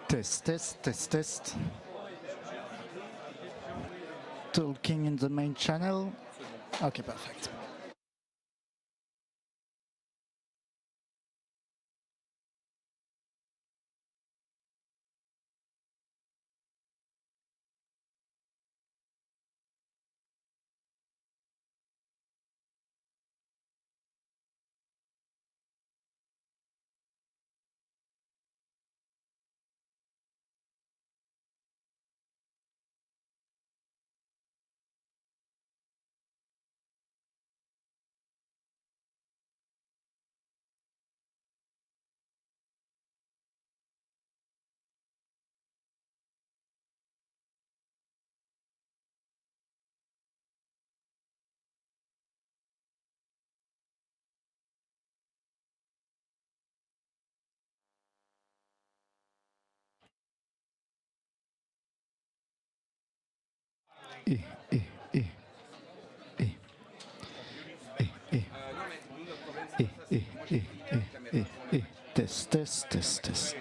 Test, test, test, test. Talking in the main channel. Okay, perfect. Eh, eh, eh, eh, eh, eh, Test, test, test, test.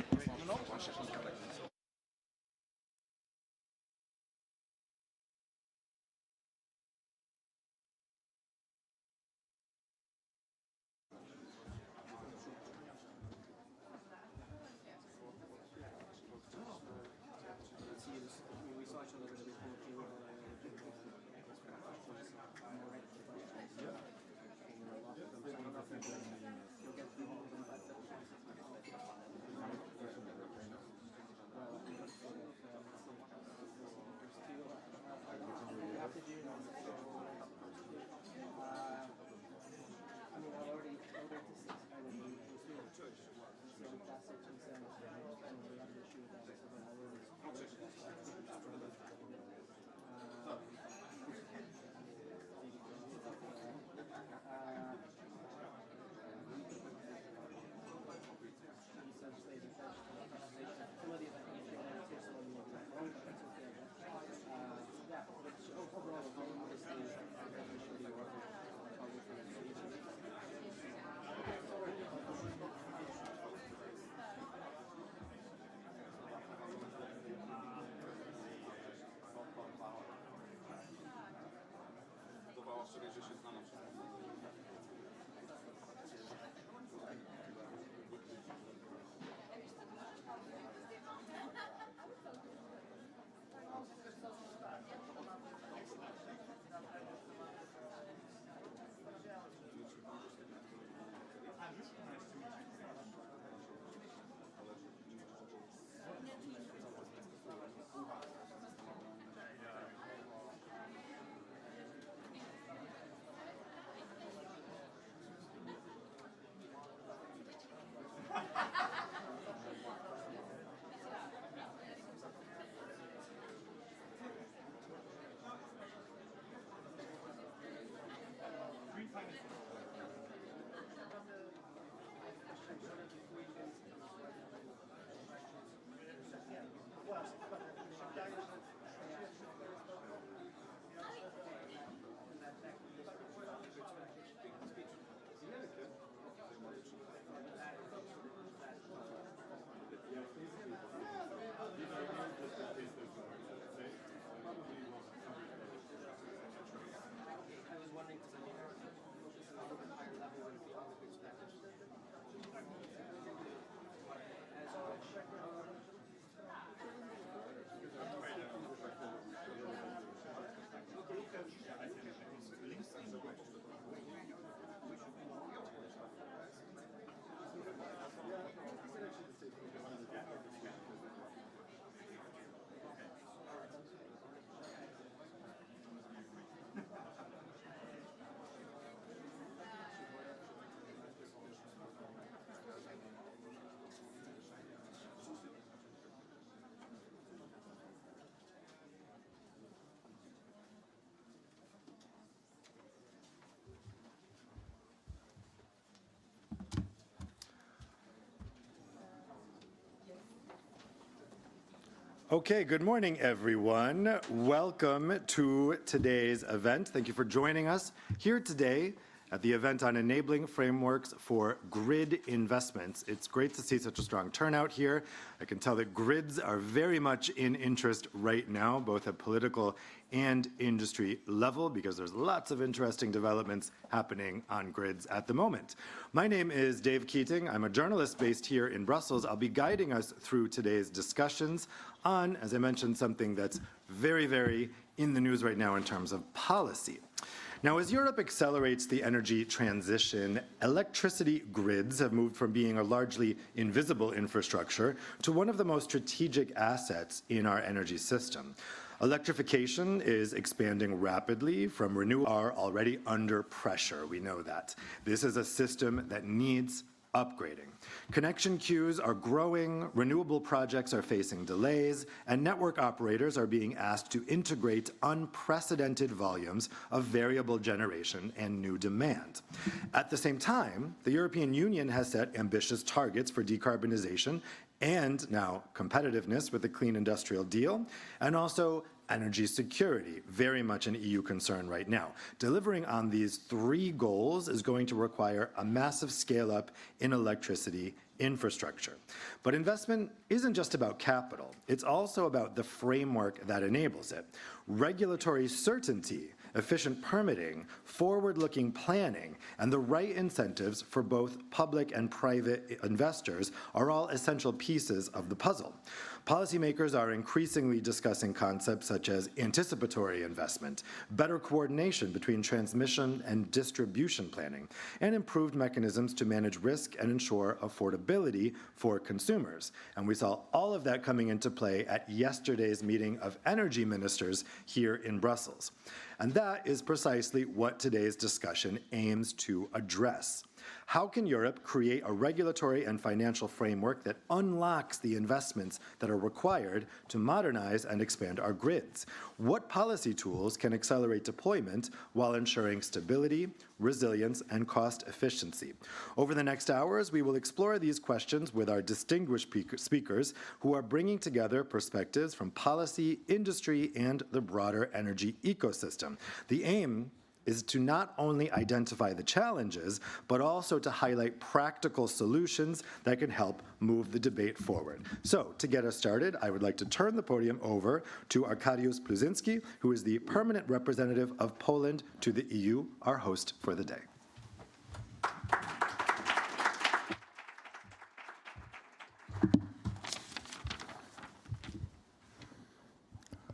Okay, good morning, everyone. Welcome to today's event. Thank you for joining us here today at the event on enabling frameworks for grid investments. It's great to see such a strong turnout here. I can tell that grids are very much in interest right now, both at political and industry level, because there's lots of interesting developments happening on grids at the moment. My name is Dave Keating. I'm a journalist based here in Brussels. I'll be guiding us through today's discussions on, as I mentioned, something that's very, very in the news right now in terms of policy. Now, as Europe accelerates the energy transition, electricity grids have moved from being a largely invisible infrastructure to one of the most strategic assets in our energy system. Electrification is expanding rapidly from renewables are already under pressure. We know that. This is a system that needs upgrading. Connection queues are growing, renewable projects are facing delays, and network operators are being asked to integrate unprecedented volumes of variable generation and new demand. At the same time, the European Union has set ambitious targets for decarbonization and now competitiveness with the Clean Industrial Deal, and also energy security, very much an EU concern right now. Delivering on these three goals is going to require a massive scale-up in electricity infrastructure. But investment isn't just about capital. It's also about the framework that enables it. Regulatory certainty, efficient permitting, forward-looking planning, and the right incentives for both public and private investors are all essential pieces of the puzzle. Policymakers are increasingly discussing concepts such as anticipatory investment, better coordination between transmission and distribution planning, and improved mechanisms to manage risk and ensure affordability for consumers. And we saw all of that coming into play at yesterday's meeting of energy ministers here in Brussels. And that is precisely what today's discussion aims to address. How can Europe create a regulatory and financial framework that unlocks the investments that are required to modernize and expand our grids? What policy tools can accelerate deployment while ensuring stability, resilience, and cost efficiency? Over the next hours, we will explore these questions with our distinguished speakers who are bringing together perspectives from policy, industry, and the broader energy ecosystem. The aim is to not only identify the challenges, but also to highlight practical solutions that can help move the debate forward. So, to get us started, I would like to turn the podium over to Arkadiusz Pluzinski, who is the permanent representative of Poland to the EU, our host for the day.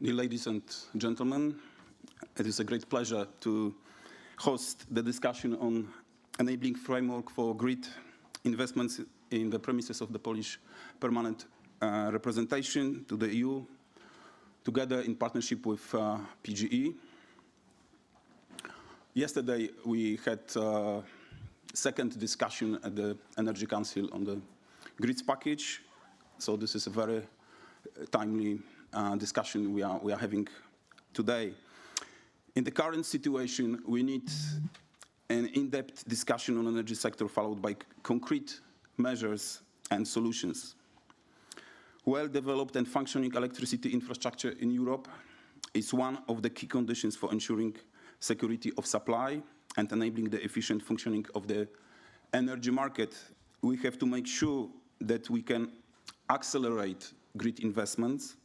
Dear ladies and gentlemen, it is a great pleasure to host the discussion on enabling framework for grid investments in the premises of the Polish permanent representation to the EU, together in partnership with PGE. Yesterday we had second discussion at the Energy Council on the grids package, so this is a very timely discussion we are having today. In the current situation, we need an in-depth discussion on the energy sector followed by concrete measures and solutions. Well-developed and functioning electricity infrastructure in Europe is one of the key conditions for ensuring security of supply and enabling the efficient functioning of the energy market. We have to make sure that we can accelerate grid investments,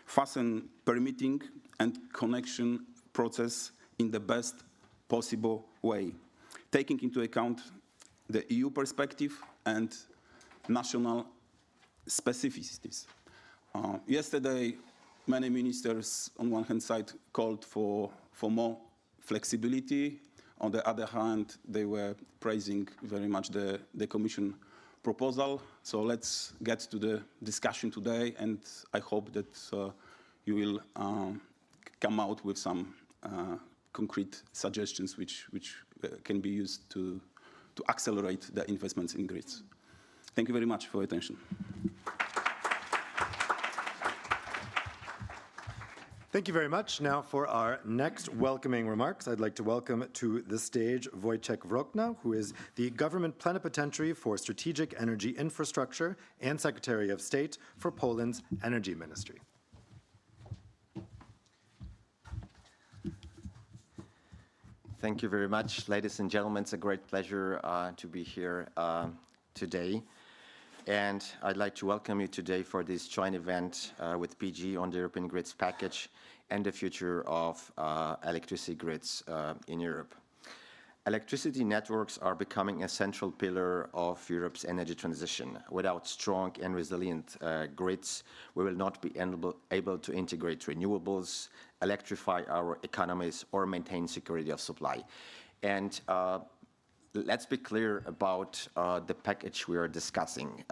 fasten permitting and connection process in the best possible way, taking into account the EU perspective and national specificities. Yesterday, many ministers on one hand side called for more flexibility. On the other hand, they were praising very much the Commission proposal. So let's get to the discussion today, and I hope that you will come out with some concrete suggestions which can be used to accelerate the investments in grids. Thank you very much for your attention. Thank you very much. Now for our next welcoming remarks, I'd like to welcome to the stage Wojciech Wrokna, who is the Government Plenipotentiary for Strategic Energy Infrastructure and Secretary of State for Poland's Energy Ministry. Thank you very much, ladies and gentlemen. It's a great pleasure to be here today. And I'd like to welcome you today for this joint event with PGE on the European Grids Package and the future of electricity grids in Europe. Electricity networks are becoming a central pillar of Europe's energy transition. Without strong and resilient grids, we will not be able to integrate renewables, electrify our economies, or maintain security of supply. And let's be clear about the package we are discussing.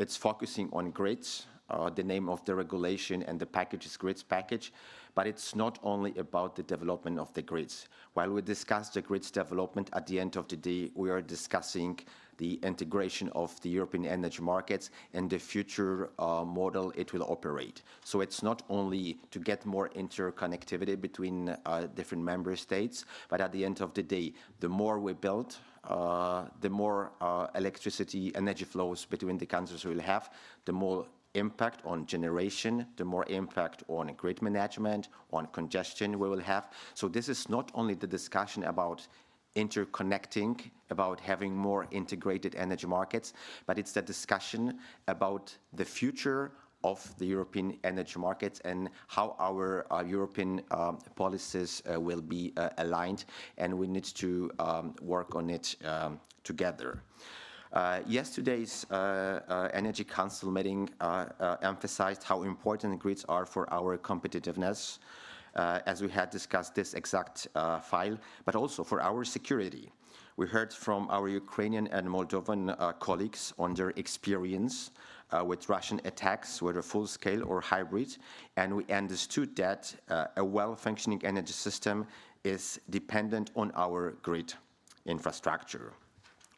It's focusing on grids. The name of the regulation and the package is Grids Package, but it's not only about the development of the grids. While we discuss the grids development, at the end of the day, we are discussing the integration of the European energy markets and the future model it will operate. So it's not only to get more interconnectivity between different member states, but at the end of the day, the more we build, the more electricity energy flows between the countries we'll have, the more impact on generation, the more impact on grid management, on congestion we will have. So this is not only the discussion about interconnecting, about having more integrated energy markets, but it's the discussion about the future of the European energy markets and how our European policies will be aligned, and we need to work on it together. Yesterday's Energy Council meeting emphasized how important grids are for our competitiveness, as we had discussed this exact file, but also for our security. We heard from our Ukrainian and Moldovan colleagues on their experience with Russian attacks, whether full-scale or hybrid, and we understood that a well-functioning energy system is dependent on our grid infrastructure.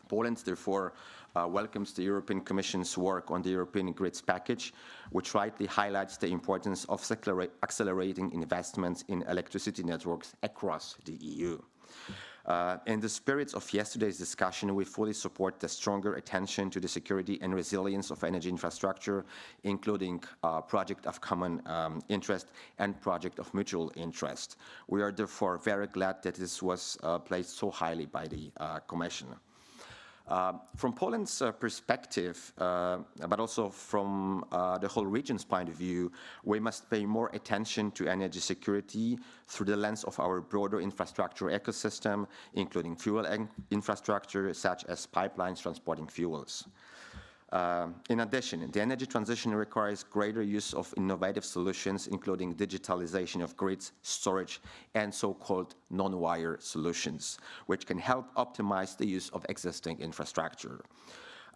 Poland, therefore, welcomes the European Commission's work on the European Grids Package, which rightly highlights the importance of accelerating investments in electricity networks across the EU. In the spirit of yesterday's discussion, we fully support the stronger attention to the security and resilience of energy infrastructure, including project of common interest and project of mutual interest. We are therefore very glad that this was placed so highly by the Commission. From Poland's perspective, but also from the whole region's point of view, we must pay more attention to energy security through the lens of our broader infrastructure ecosystem, including fuel infrastructure such as pipelines transporting fuels. In addition, the energy transition requires greater use of innovative solutions, including digitalisation of grids, storage, and so-called non-wire solutions, which can help optimize the use of existing infrastructure.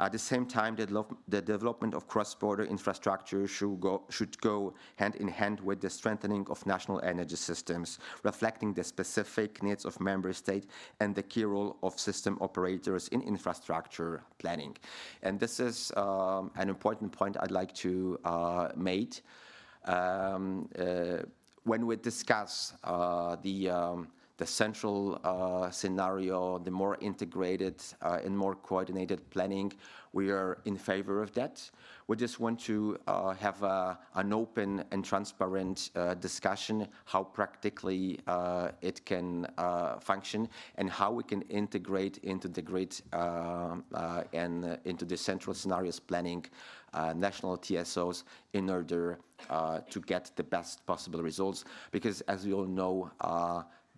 At the same time, the development of cross-border infrastructure should go hand in hand with the strengthening of national energy systems, reflecting the specific needs of member states and the key role of system operators in infrastructure planning. And this is an important point I'd like to make. When we discuss the central scenario, the more integrated and more coordinated planning, we are in favor of that. We just want to have an open and transparent discussion how practically it can function and how we can integrate into the grid and into the central scenarios planning national TSOs in order to get the best possible results. Because as we all know,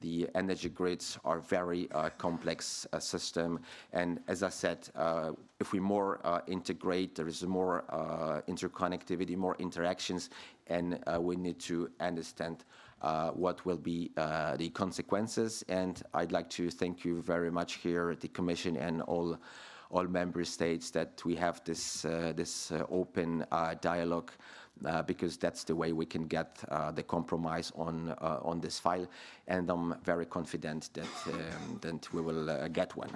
the energy grids are very complex system, and as I said, if we more integrate, there is more interconnectivity, more interactions, and we need to understand what will be the consequences. And I'd like to thank you very much here, the Commission and all member states, that we have this open dialogue. Because that's the way we can get the compromise on this file, and I'm very confident that we will get one.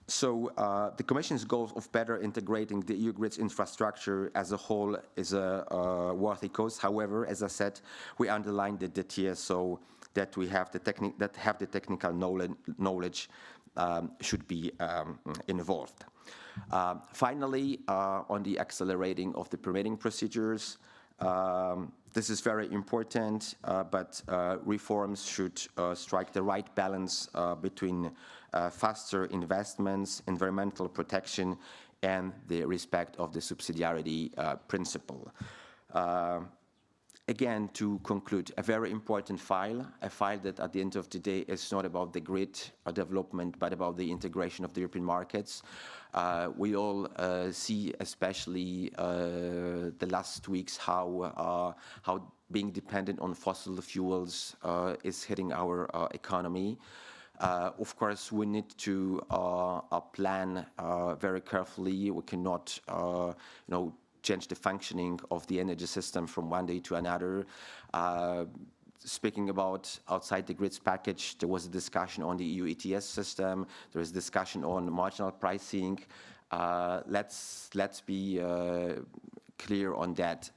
So the Commission's goal of better integrating the EU grids infrastructure as a whole is a worthy cause. However, as I said, we underline that the TSO that we have the technical knowledge should be involved. Finally, on the accelerating of the permitting procedures, This is very important, but reforms should strike the right balance between faster investments, environmental protection, and the respect of the subsidiarity principle. Again, to conclude, a very important file, a file that at the end of the day is not about the grid development, but about the integration of the European markets. We all see, especially the last weeks, how being dependent on fossil fuels is hitting our economy. Of course, we need to plan very carefully. We cannot, change the functioning of the energy system from one day to another. Speaking about outside the grids package, there was a discussion on the EU ETS system. There is discussion on marginal pricing. Let's be clear on that.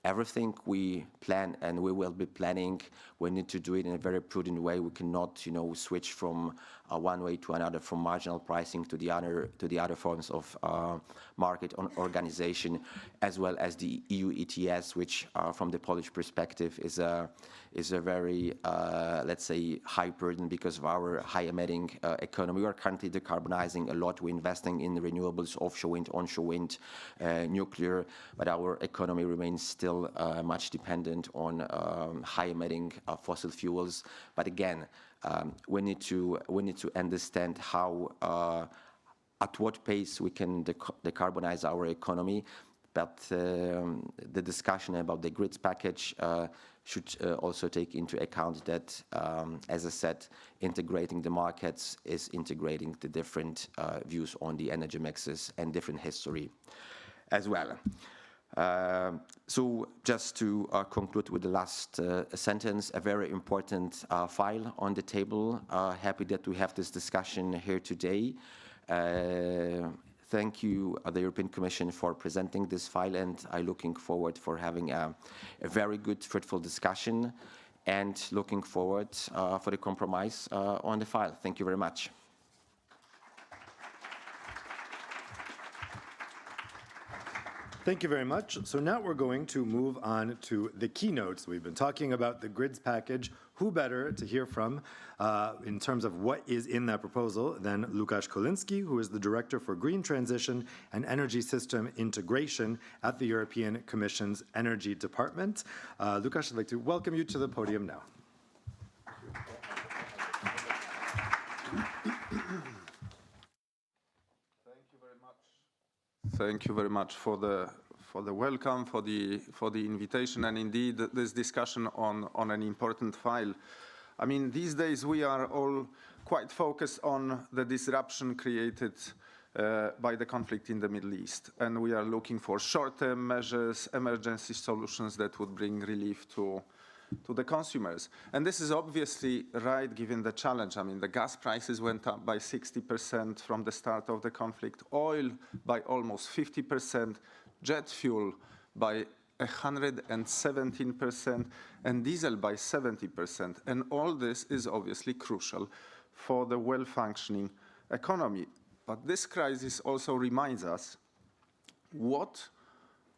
Everything we plan and we will be planning, we need to do it in a very prudent way. We cannot, switch from one way to another, from marginal pricing to the other forms of market organization, as well as the EU ETS, which, from the Polish perspective, is a very, let's say, high burden because of our high emitting economy. We are currently decarbonizing a lot. We're investing in renewables, offshore wind, onshore wind, nuclear, but our economy remains still much dependent on high emitting fossil fuels. But again, we need to understand how, at what pace we can decarbonize our economy. But the discussion about the grids package should also take into account that, as I said, integrating the markets is integrating the different views on the energy mixes and different history as well. So just to conclude with the last sentence, a very important file on the table. Happy that we have this discussion here today. Thank you, the European Commission, for presenting this file, and I'm looking forward for having a very good, fruitful discussion, and looking forward for the compromise on the file. Thank you very much. Thank you very much. So now we're going to move on to the keynotes. We've been talking about the grids package. Who better to hear from in terms of what is in that proposal than Łukasz Kolinski, who is the Director for Green Transition and Energy System Integration at the European Commission's Energy Department. Łukasz, I'd like to welcome you to the podium now. Thank you very much for the welcome, for the invitation, and indeed this discussion on an important file. I mean, these days we are all quite focused on the disruption created by the conflict in the Middle East, and we are looking for short-term measures, emergency solutions that would bring relief to the consumers. And this is obviously right given the challenge. I mean, the gas prices went up by 60% from the start of the conflict, oil by almost 50%, jet fuel by 117%, and diesel by 70%. And all this is obviously crucial for the well-functioning economy. But this crisis also reminds us what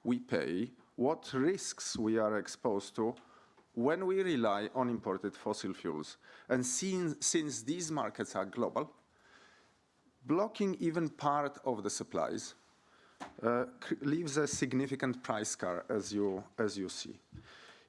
we pay, what risks we are exposed to when we rely on imported fossil fuels. And since these markets are global, blocking even part of the supplies leaves a significant price scar, as you see.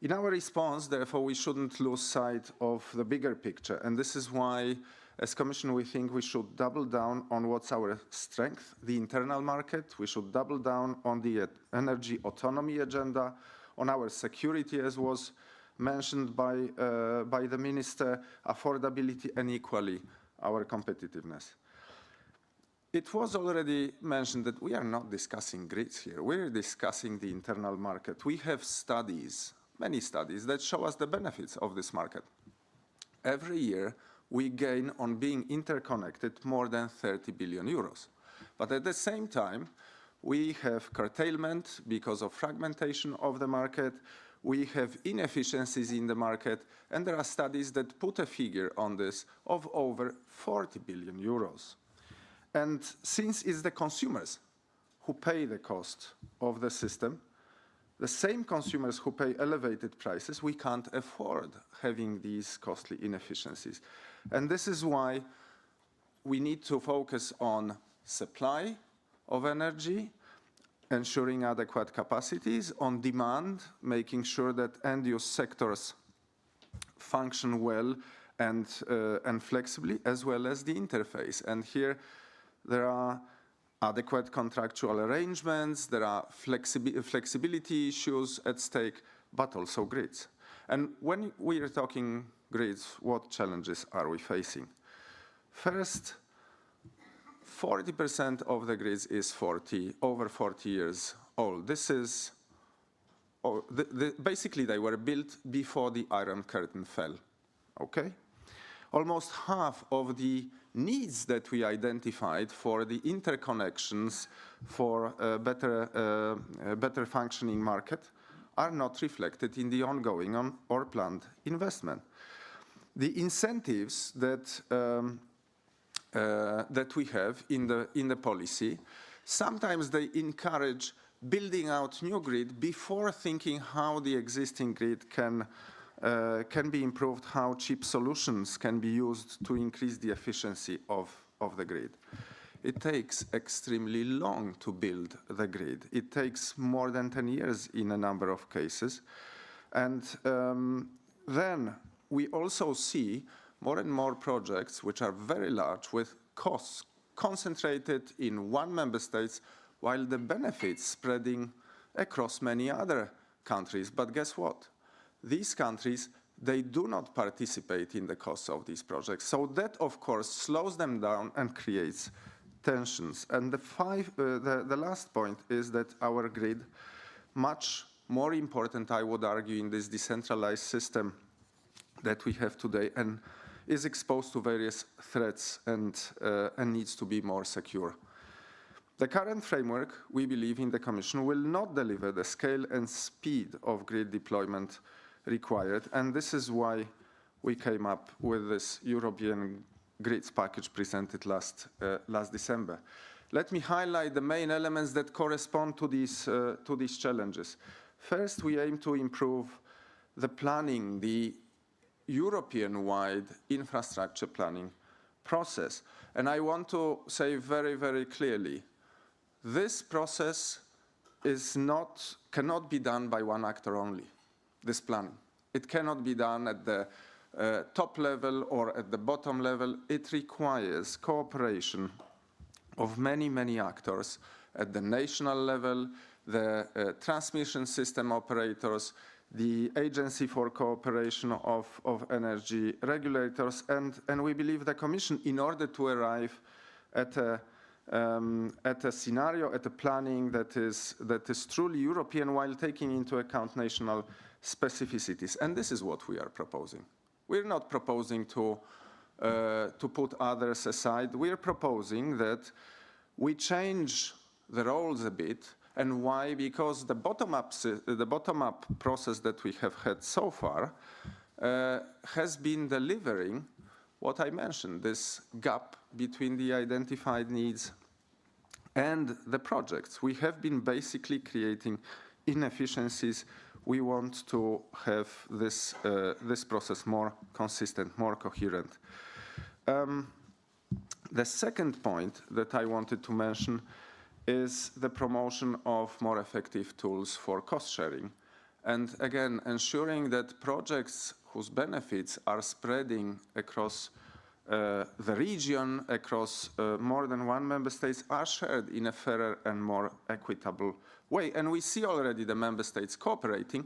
In our response, therefore, we shouldn't lose sight of the bigger picture. And this is why, as Commission, we think we should double down on what's our strength, the internal market. We should double down on the energy autonomy agenda, on our security, as was mentioned by the Minister, affordability, and equally our competitiveness. It was already mentioned that we are not discussing grids here. We're discussing the internal market. We have studies, many studies, that show us the benefits of this market. Every year, we gain on being interconnected more than 30 billion euros. But at the same time, we have curtailment because of fragmentation of the market. We have inefficiencies in the market, and there are studies that put a figure on this of over 40 billion euros. And since it's the consumers who pay the cost of the system, the same consumers who pay elevated prices, we can't afford having these costly inefficiencies. And this is why we need to focus on supply of energy, ensuring adequate capacities, on demand, making sure that end-use sectors function well and flexibly, as well as the interface. And here there are adequate contractual arrangements, there are flexibility issues at stake, but also grids. And when we are talking grids, what challenges are we facing? First, 40% of the grids is over 40 years old. This is, basically they were built before the Iron Curtain fell, okay? Almost half of the needs that we identified for the interconnections for a better functioning market are not reflected in the ongoing or planned investment. The incentives that we have in the policy, sometimes they encourage building out new grid before thinking how the existing grid can be improved, how cheap solutions can be used to increase the efficiency of the grid. It takes extremely long to build the grid. It takes more than 10 years in a number of cases. And then we also see more and more projects which are very large with costs concentrated in one member state, while the benefits spreading across many other countries. But guess what? These countries, they do not participate in the costs of these projects. So that, of course, slows them down and creates tensions. And the last point is that our grid, much more important, I would argue, in this decentralized system that we have today, and is exposed to various threats and needs to be more secure. The current framework, we believe in the Commission, will not deliver the scale and speed of grid deployment required, and this is why we came up with this European grids package presented last December. Let me highlight the main elements that correspond to these challenges. First, we aim to improve the planning, the European-wide infrastructure planning process. And I want to say very, very clearly, this process cannot be done by one actor only, this planning. It cannot be done at the top level or at the bottom level. It requires cooperation of many, many actors at the national level, the transmission system operators, the Agency for Cooperation of Energy Regulators, and we believe the Commission, in order to arrive at a scenario, at a planning that is truly European while taking into account national specificities. And this is what we are proposing. We're not proposing to put others aside. We're proposing that we change the roles a bit. And why? Because the bottom-up process that we have had so far has been delivering what I mentioned, this gap between the identified needs and the projects. We have been basically creating inefficiencies. We want to have this process more consistent, more coherent. The second point that I wanted to mention is the promotion of more effective tools for cost sharing. And again, ensuring that projects whose benefits are spreading across the region, across more than one member state, are shared in a fairer and more equitable way. And we see already the member states cooperating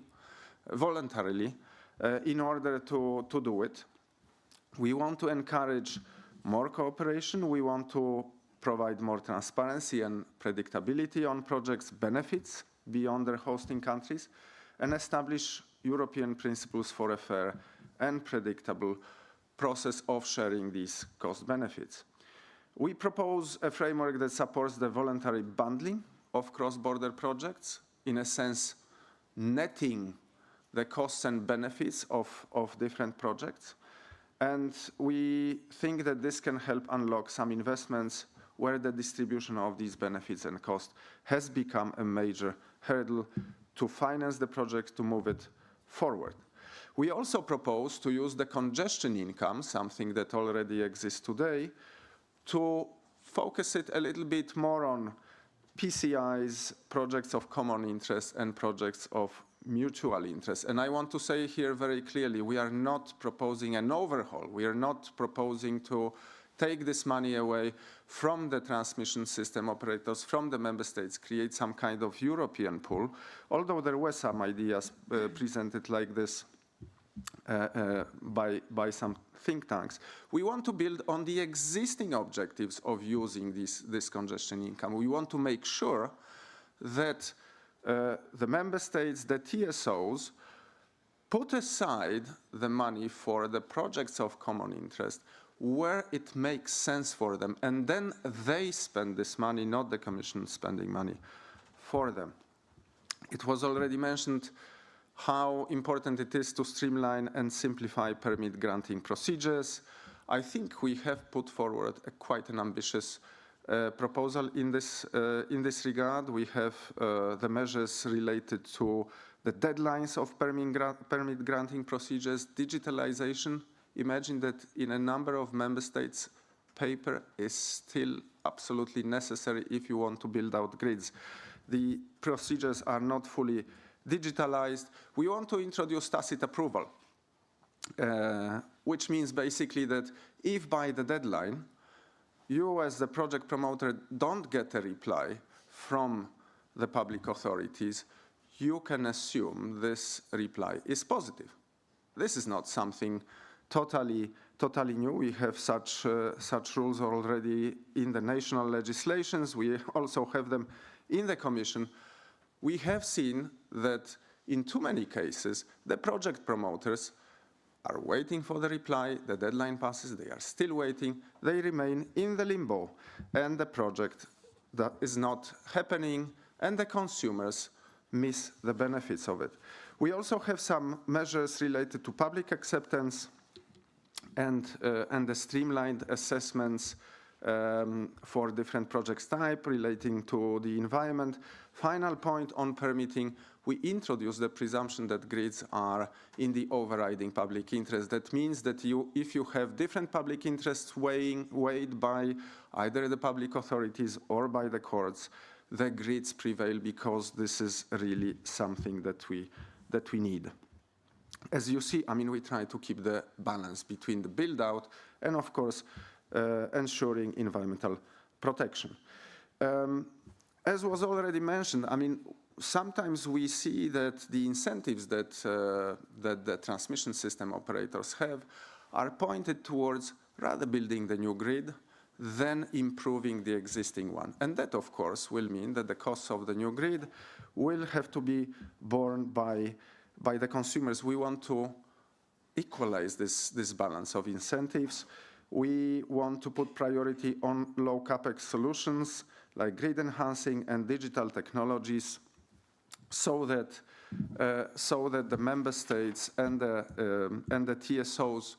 voluntarily in order to do it. We want to encourage more cooperation. We want to provide more transparency and predictability on projects' benefits beyond their hosting countries, and establish European principles for a fair and predictable process of sharing these cost benefits. We propose a framework that supports the voluntary bundling of cross-border projects, in a sense netting the costs and benefits of different projects. And we think that this can help unlock some investments where the distribution of these benefits and costs has become a major hurdle to finance the project to move it forward. We also propose to use the congestion income, something that already exists today, to focus it a little bit more on PCIs, projects of common interest, and projects of mutual interest. And I want to say here very clearly, we are not proposing an overhaul. We are not proposing to take this money away from the transmission system operators, from the member states, create some kind of European pool, although there were some ideas presented like this by some think tanks. We want to build on the existing objectives of using this congestion income. We want to make sure that the member states, the TSOs, put aside the money for the projects of common interest where it makes sense for them, and then they spend this money, not the Commission spending money for them. It was already mentioned how important it is to streamline and simplify permit granting procedures. I think we have put forward quite an ambitious proposal in this regard. We have the measures related to the deadlines of permit granting procedures, digitalisation. Imagine that in a number of member states, paper is still absolutely necessary if you want to build out grids. The procedures are not fully digitalized. We want to introduce tacit approval, which means basically that if by the deadline, you as the project promoter don't get a reply from the public authorities, you can assume this reply is positive. This is not something totally new. We have such rules already in the national legislations. We also have them in the Commission. We have seen that in too many cases, the project promoters are waiting for the reply, the deadline passes, they are still waiting, they remain in the limbo, and the project that is not happening, and the consumers miss the benefits of it. We also have some measures related to public acceptance and the streamlined assessments for different projects type relating to the environment. Final point on permitting, we introduce the presumption that grids are in the overriding public interest. That means that if you have different public interests weighed by either the public authorities or by the courts, the grids prevail because this is really something that we need. As you see, I mean, we try to keep the balance between the build-out and, of course, ensuring environmental protection. As was already mentioned, I mean, sometimes we see that the incentives that the transmission system operators have are pointed towards rather building the new grid than improving the existing one. And that, of course, will mean that the costs of the new grid will have to be borne by the consumers. We want to equalize this balance of incentives. We want to put priority on low capex solutions like grid enhancing and digital technologies, so that the member states and the TSOs,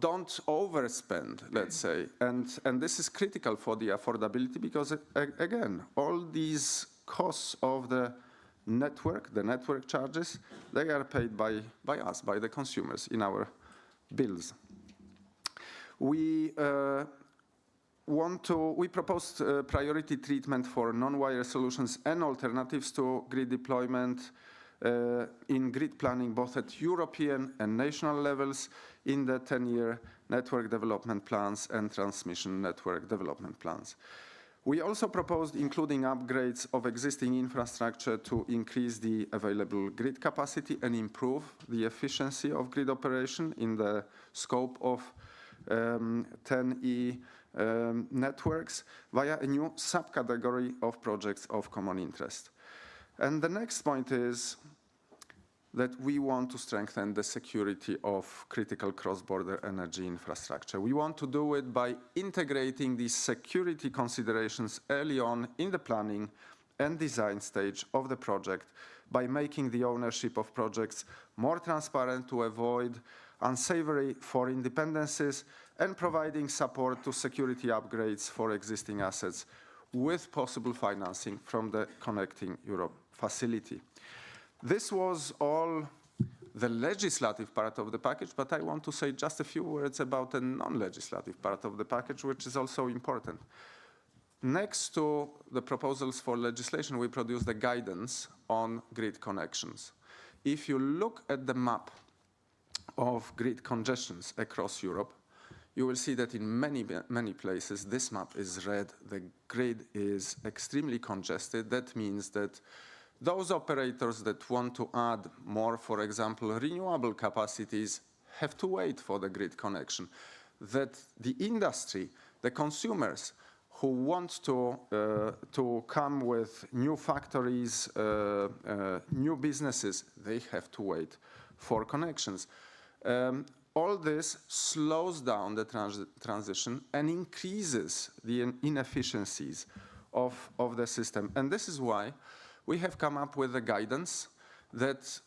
don't overspend, let's say, and this is critical for the affordability because again, all these costs of the network charges, they are paid by us, by the consumers in our bills. We proposed priority treatment for non-wire solutions and alternatives to grid deployment in grid planning, both at European and national levels, in the 10-year network development plans and transmission network development plans. We also proposed including upgrades of existing infrastructure to increase the available grid capacity and improve the efficiency of grid operation in the scope of 10E networks via a new subcategory of projects of common interest. And the next point is that we want to strengthen the security of critical cross-border energy infrastructure. We want to do it by integrating these security considerations early on in the planning and design stage of the project, by making the ownership of projects more transparent to avoid unsavory foreign dependencies, and providing support to security upgrades for existing assets with possible financing from the Connecting Europe facility. This was all the legislative part of the package, but I want to say just a few words about the non-legislative part of the package, which is also important. Next to the proposals for legislation, we produced a guidance on grid connections. If you look at the map of grid congestions across Europe, you will see that in many places this map is red. The grid is extremely congested. That means that those operators that want to add more, for example, renewable capacities, have to wait for the grid connection. That the industry, the consumers who want to come with new factories, new businesses, they have to wait for connections. All this slows down the transition and increases the inefficiencies of the system. And this is why we have come up with a guidance that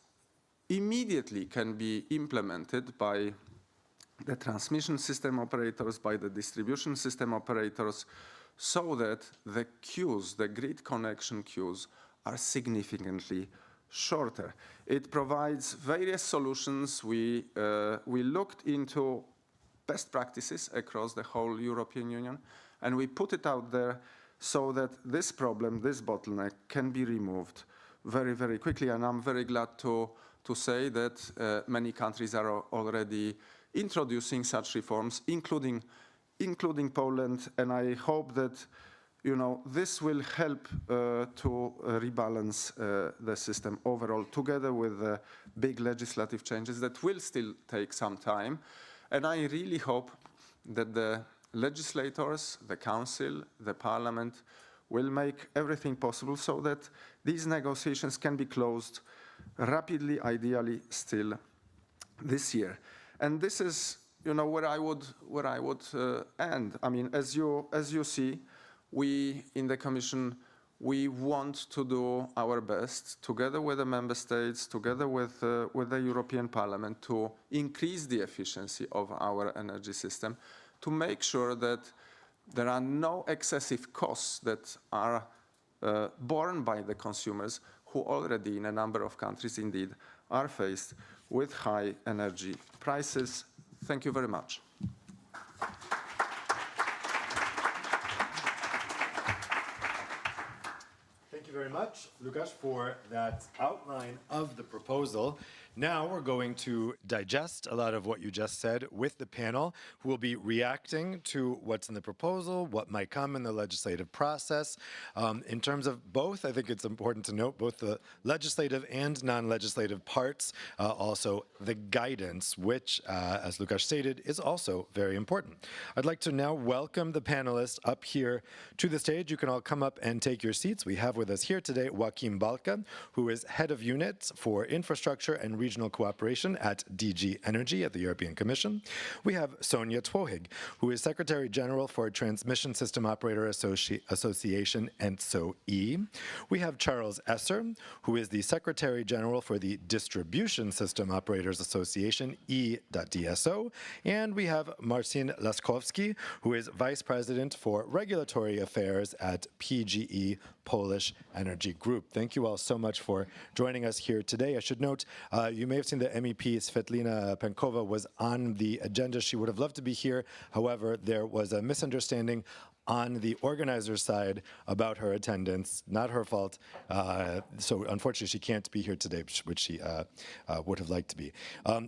immediately can be implemented by the transmission system operators, by the distribution system operators, so that the queues, the grid connection queues, are significantly shorter. It provides various solutions. We looked into best practices across the whole European Union, and we put it out there so that this problem, this bottleneck, can be removed very, very quickly. And I'm very glad to say that many countries are already introducing such reforms, including Poland. And I hope that this will help to rebalance the system overall, together with the big legislative changes that will still take some time. And I really hope that the legislators, the Council, the Parliament will make everything possible so that these negotiations can be closed rapidly, ideally still this year. And this is, where I would end. I mean, as you see, we in the Commission, we want to do our best, together with the Member States, together with the European Parliament, to increase the efficiency of our energy system, to make sure that there are no excessive costs that are borne by the consumers, who already in a number of countries indeed are faced with high energy prices. Thank you very much. Thank you very much, Lukasz, for that outline of the proposal. Now we're going to digest a lot of what you just said with the panel, who will be reacting to what's in the proposal, what might come in the legislative process. In terms of both, I think it's important to note both the legislative and non-legislative parts, also the guidance, which, as Lukasz stated, is also very important. I'd like to now welcome the panelists up here to the stage. You can all come up and take your seats. We have with us here today Joachim Balke, who is Head of Unit for Infrastructure and Regional Cooperation at DG Energy at the European Commission. We have Sonja Twohig, who is Secretary General for Transmission System Operator Association, ENTSO-E. We have Charles Esser, who is the Secretary General for the Distribution System Operators Association, E.DSO. And we have Marcin Laskowski, who is Vice President for Regulatory Affairs at PGE Polish Energy Group. Thank you all so much for joining us here today. I should note, you may have seen that MEP Svetlina Pankova was on the agenda. She would have loved to be here. However, there was a misunderstanding on the organizer's side about her attendance. Not her fault. So unfortunately, she can't be here today, which she would have liked to be.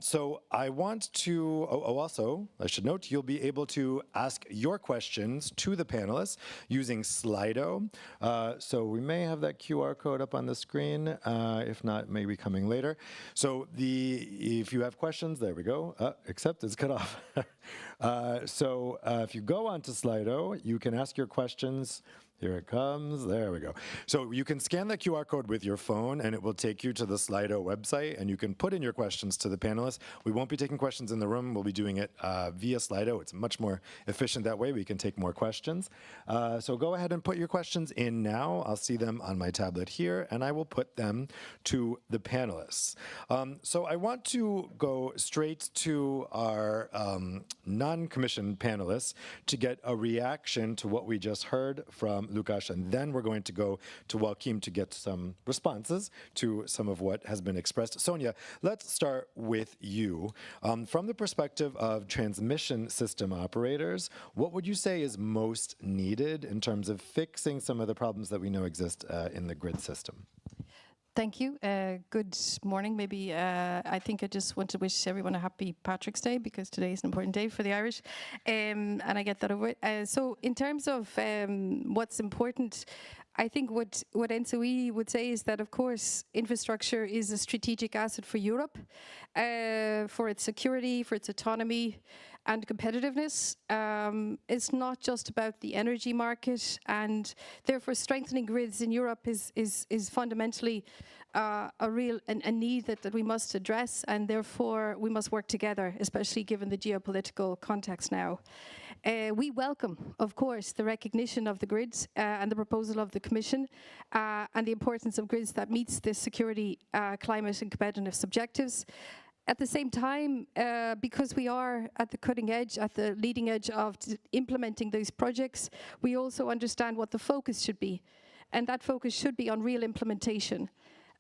So I want to, also, I should note, you'll be able to ask your questions to the panelists using Slido. So we may have that QR code up on the screen. If not, maybe coming later. So if you have questions, there we go. Except it's cut off. So if you go onto Slido, you can ask your questions. Here it comes. There we go. So you can scan the QR code with your phone, and it will take you to the Slido website, and you can put in your questions to the panelists. We won't be taking questions in the room. We'll be doing it via Slido. It's much more efficient that way. We can take more questions. So go ahead and put your questions in now. I'll see them on my tablet here, and I will put them to the panelists. So I want to go straight to our non-commissioned panelists to get a reaction to what we just heard from Lukasz, and then we're going to go to Joachim to get some responses to some of what has been expressed. Sonia, let's start with you. From the perspective of transmission system operators, what would you say is most needed in terms of fixing some of the problems that we know exist in the grid system? Thank you. Good morning. Maybe I think I just want to wish everyone a happy Patrick's Day, because today is an important day for the Irish, and I get that over it. So in terms of what's important, I think what NSOE would say is that, of course, infrastructure is a strategic asset for Europe, for its security, for its autonomy and competitiveness. It's not just about the energy market, and therefore strengthening grids in Europe is fundamentally a need that we must address, and therefore we must work together, especially given the geopolitical context now. We welcome, of course, the recognition of the grids and the proposal of the Commission and the importance of grids that meets the security, climate and competitiveness objectives. At the same time, because we are at the cutting edge, at the leading edge of implementing these projects, we also understand what the focus should be. And that focus should be on real implementation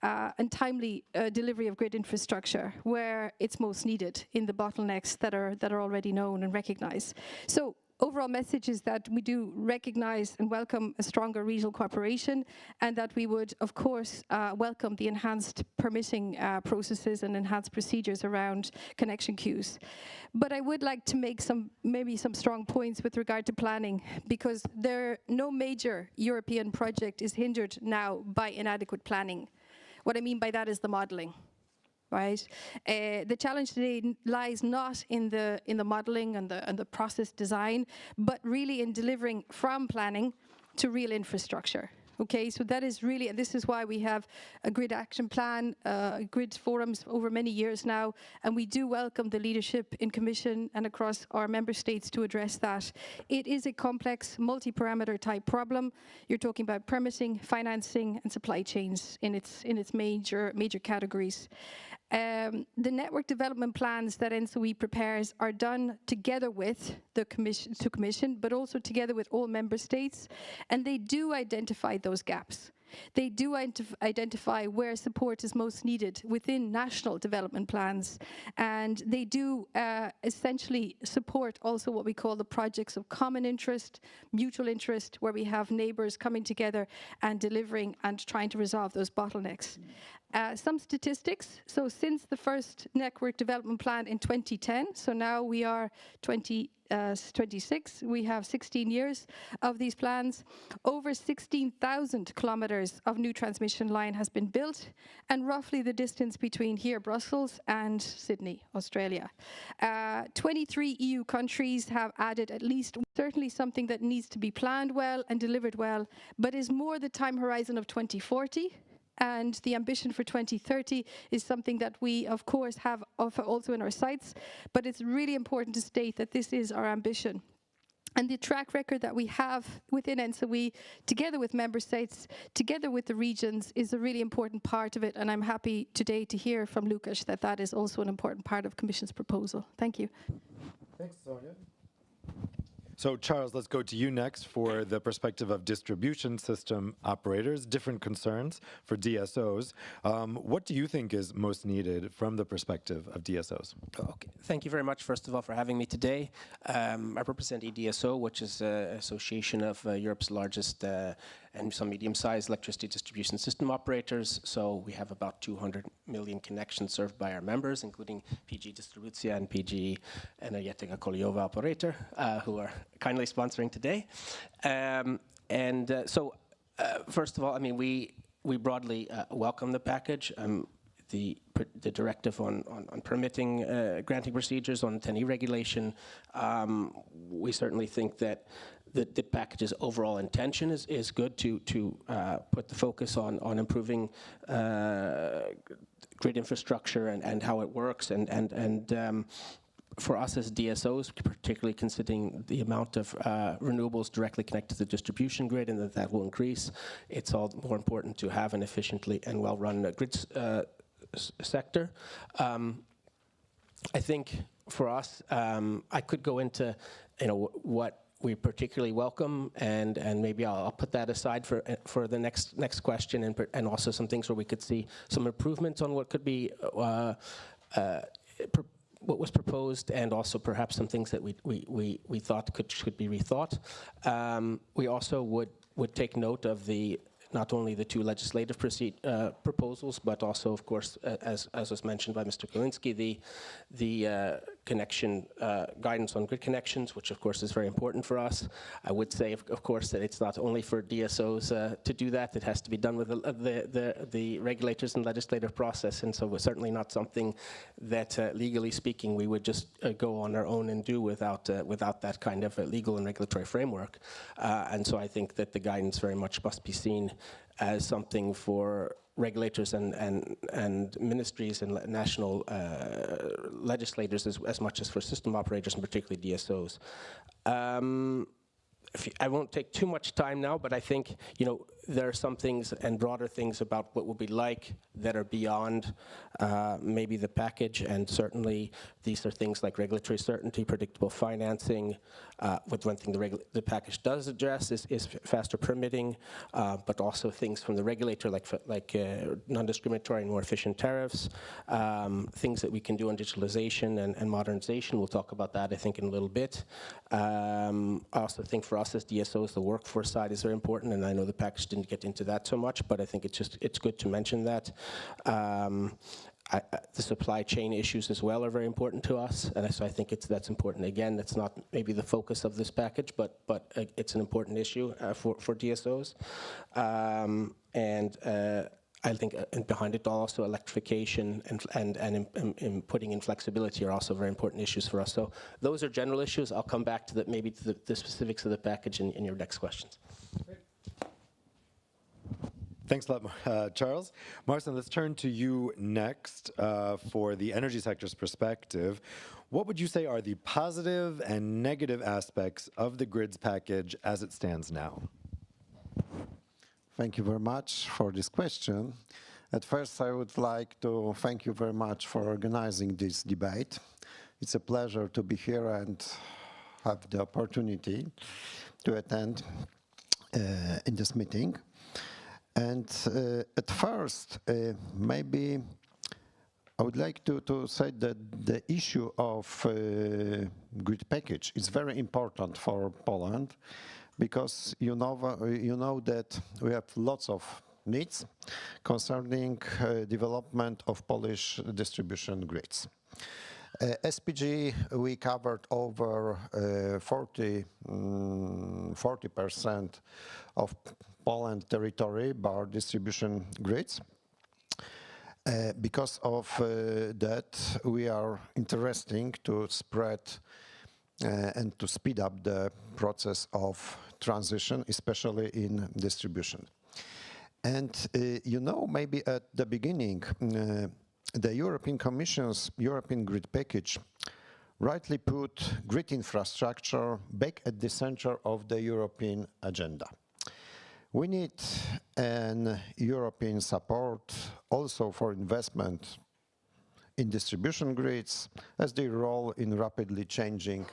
and timely delivery of grid infrastructure where it's most needed in the bottlenecks that are already known and recognized. So overall message is that we do recognize and welcome a stronger regional cooperation, and that we would, of course, welcome the enhanced permitting processes and enhanced procedures around connection queues. But I would like to make maybe some strong points with regard to planning, because no major European project is hindered now by inadequate planning. What I mean by that is the modeling. Right, the challenge today lies not in the modeling and the process design, but really in delivering from planning to real infrastructure. Okay, so that is really, and this is why we have a grid action plan, grid forums over many years now, and we do welcome the leadership in Commission and across our member states to address that. It is a complex, multi-parameter type problem. You're talking about permitting, financing, and supply chains in its major categories. The network development plans that NSOE prepares are done together with the Commission, but also together with all member states, and they do identify those gaps. They do identify where support is most needed within national development plans, and they do essentially support also what we call the projects of common interest, mutual interest, where we have neighbours coming together and delivering and trying to resolve those bottlenecks. Some statistics, so since the first network development plan in 2010, so now we are 26, we have 16 years of these plans. Over 16,000 kilometres of new transmission line has been built, and roughly the distance between here, Brussels, and Sydney, Australia. 23 EU countries have added at least, certainly something that needs to be planned well and delivered well, but is more the time horizon of 2040. And the ambition for 2030 is something that we, of course, have also in our sights, but it's really important to state that this is our ambition. And the track record that we have within NSOE, together with member states, together with the regions, is a really important part of it, and I'm happy today to hear from Lukasz that that is also an important part of Commission's proposal. Thank you. Thanks, Sonia. So, Charles, let's go to you next for the perspective of distribution system operators, different concerns for DSOs. What do you think is most needed from the perspective of DSOs? Okay. Thank you very much, first of all, for having me today. I represent EDSO, which is an association of Europe's largest and some medium-sized electricity distribution system operators. So we have about 200 million connections served by our members, including PGE Distribucja and PGE Energetyka Kolejowa Operator, who are kindly sponsoring today. So first of all, I mean, we broadly welcome the package. The directive on permitting granting procedures, on 10E regulation, we certainly think that the package's overall intention is good to put the focus on improving grid infrastructure and how it works, and for us as DSOs, particularly considering the amount of renewables directly connected to the distribution grid and that will increase, it's all more important to have an efficiently and well-run grid sector. I think for us, I could go into what we particularly welcome, and maybe I'll put that aside for the next question, and also some things where we could see some improvements on what could be what was proposed, and also perhaps some things that we thought should be rethought. We also would take note of not only the two legislative proposals, but also, of course, as was mentioned by Mr. Kalinski, the connection guidance on grid connections, which of course is very important for us. I would say, of course, that it's not only for DSOs to do that. It has to be done with the regulators and legislative process, and so it's certainly not something that, legally speaking, we would just go on our own and do without that kind of legal and regulatory framework. And so I think that the guidance very much must be seen as something for regulators and ministries and national legislators as much as for system operators, and particularly DSOs. I won't take too much time now, but I think there are some things and broader things about what will be like that are beyond maybe the package, and certainly these are things like regulatory certainty, predictable financing. With one thing the package does address is faster permitting, but also things from the regulator like non-discriminatory and more efficient tariffs, things that we can do on digitalisation and modernization. We'll talk about that, I think, in a little bit. I also think for us as DSOs, the workforce side is very important, and I know the package didn't get into that so much, but I think it's good to mention that. The supply chain issues as well are very important to us, and so I think that's important. Again, that's not maybe the focus of this package, but it's an important issue for DSOs. I think behind it all, also electrification and putting in flexibility are also very important issues for us. So those are general issues. I'll come back to the specifics of the package in your next questions. Great. Thanks a lot, Charles. Marcin, let's turn to you next for the energy sector's perspective. What would you say are the positive and negative aspects of the grids package as it stands now? Thank you very much for this question. At first, I would like to thank you very much for organizing this debate. It's a pleasure to be here and have the opportunity to attend in this meeting. And at first, maybe I would like to say that the issue of grid package is very important for Poland, because you know that we have lots of needs concerning development of Polish distribution grids. As PGE, we covered over 40% of Poland territory by our distribution grids. Because of that, we are interested to spread and to speed up the process of transition, especially in distribution. And maybe at the beginning, the European Commission's European Grid Package rightly put grid infrastructure back at the center of the European agenda. We need an European support also for investment in distribution grids, as their role in rapidly changing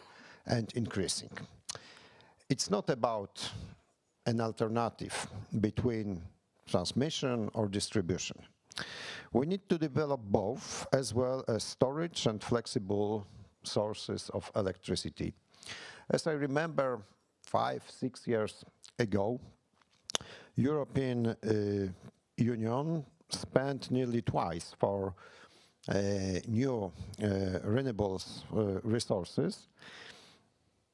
and increasing. It's not about an alternative between transmission or distribution. We need to develop both, as well as storage and flexible sources of electricity. As I remember, 5-6 years ago, European Union spent nearly twice for new renewables resources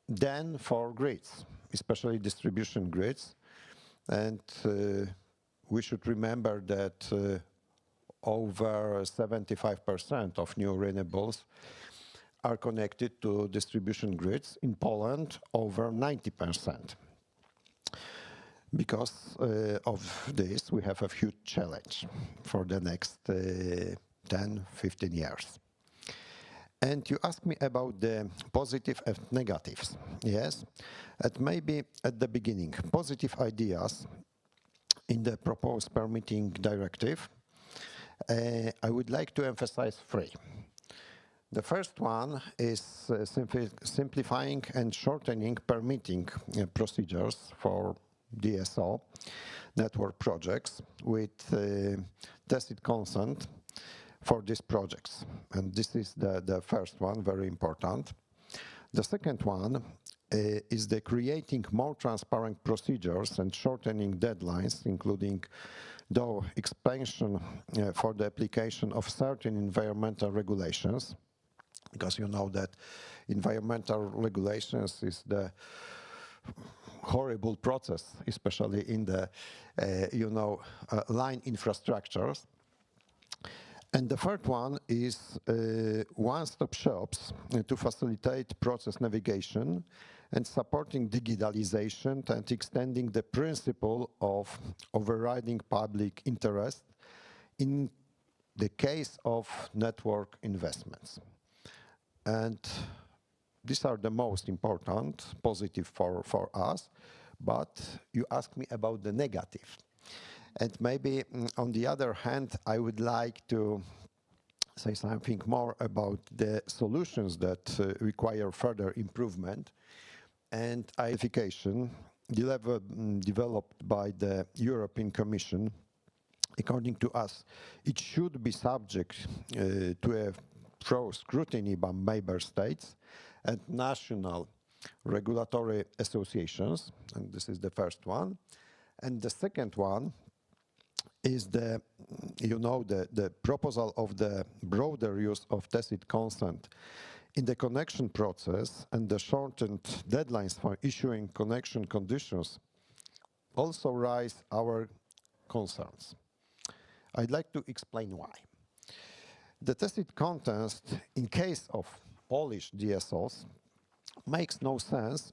than for grids, especially distribution grids. And we should remember that over 75% of new renewables are connected to distribution grids. In Poland, over 90%. Because of this, we have a huge challenge for the next 10-15 years. And you asked me about the positive and negatives. Yes, and maybe at the beginning, positive ideas in the proposed permitting directive. I would like to emphasize 3. The first one is simplifying and shortening permitting procedures for DSO network projects with tacit consent for these projects. And this is the first one, very important. The second one is the creating more transparent procedures and shortening deadlines, including the expansion for the application of certain environmental regulations, because you know that environmental regulations is the horrible process, especially in the, line infrastructures. And the third one is one-stop shops to facilitate process navigation and supporting digitalisation and extending the principle of overriding public interest in the case of network investments. And these are the most important, positive for us, but you asked me about the negative. And maybe, on the other hand, I would like to say something more about the solutions that require further improvement and identification developed by the European Commission. According to us, it should be subject to a thorough scrutiny by member states and national regulatory associations, and this is the first one. And the second one is the proposal of the broader use of tacit consent in the connection process and the shortened deadlines for issuing connection conditions also raise our concerns. I'd like to explain why. The tacit consent in case of Polish DSOs makes no sense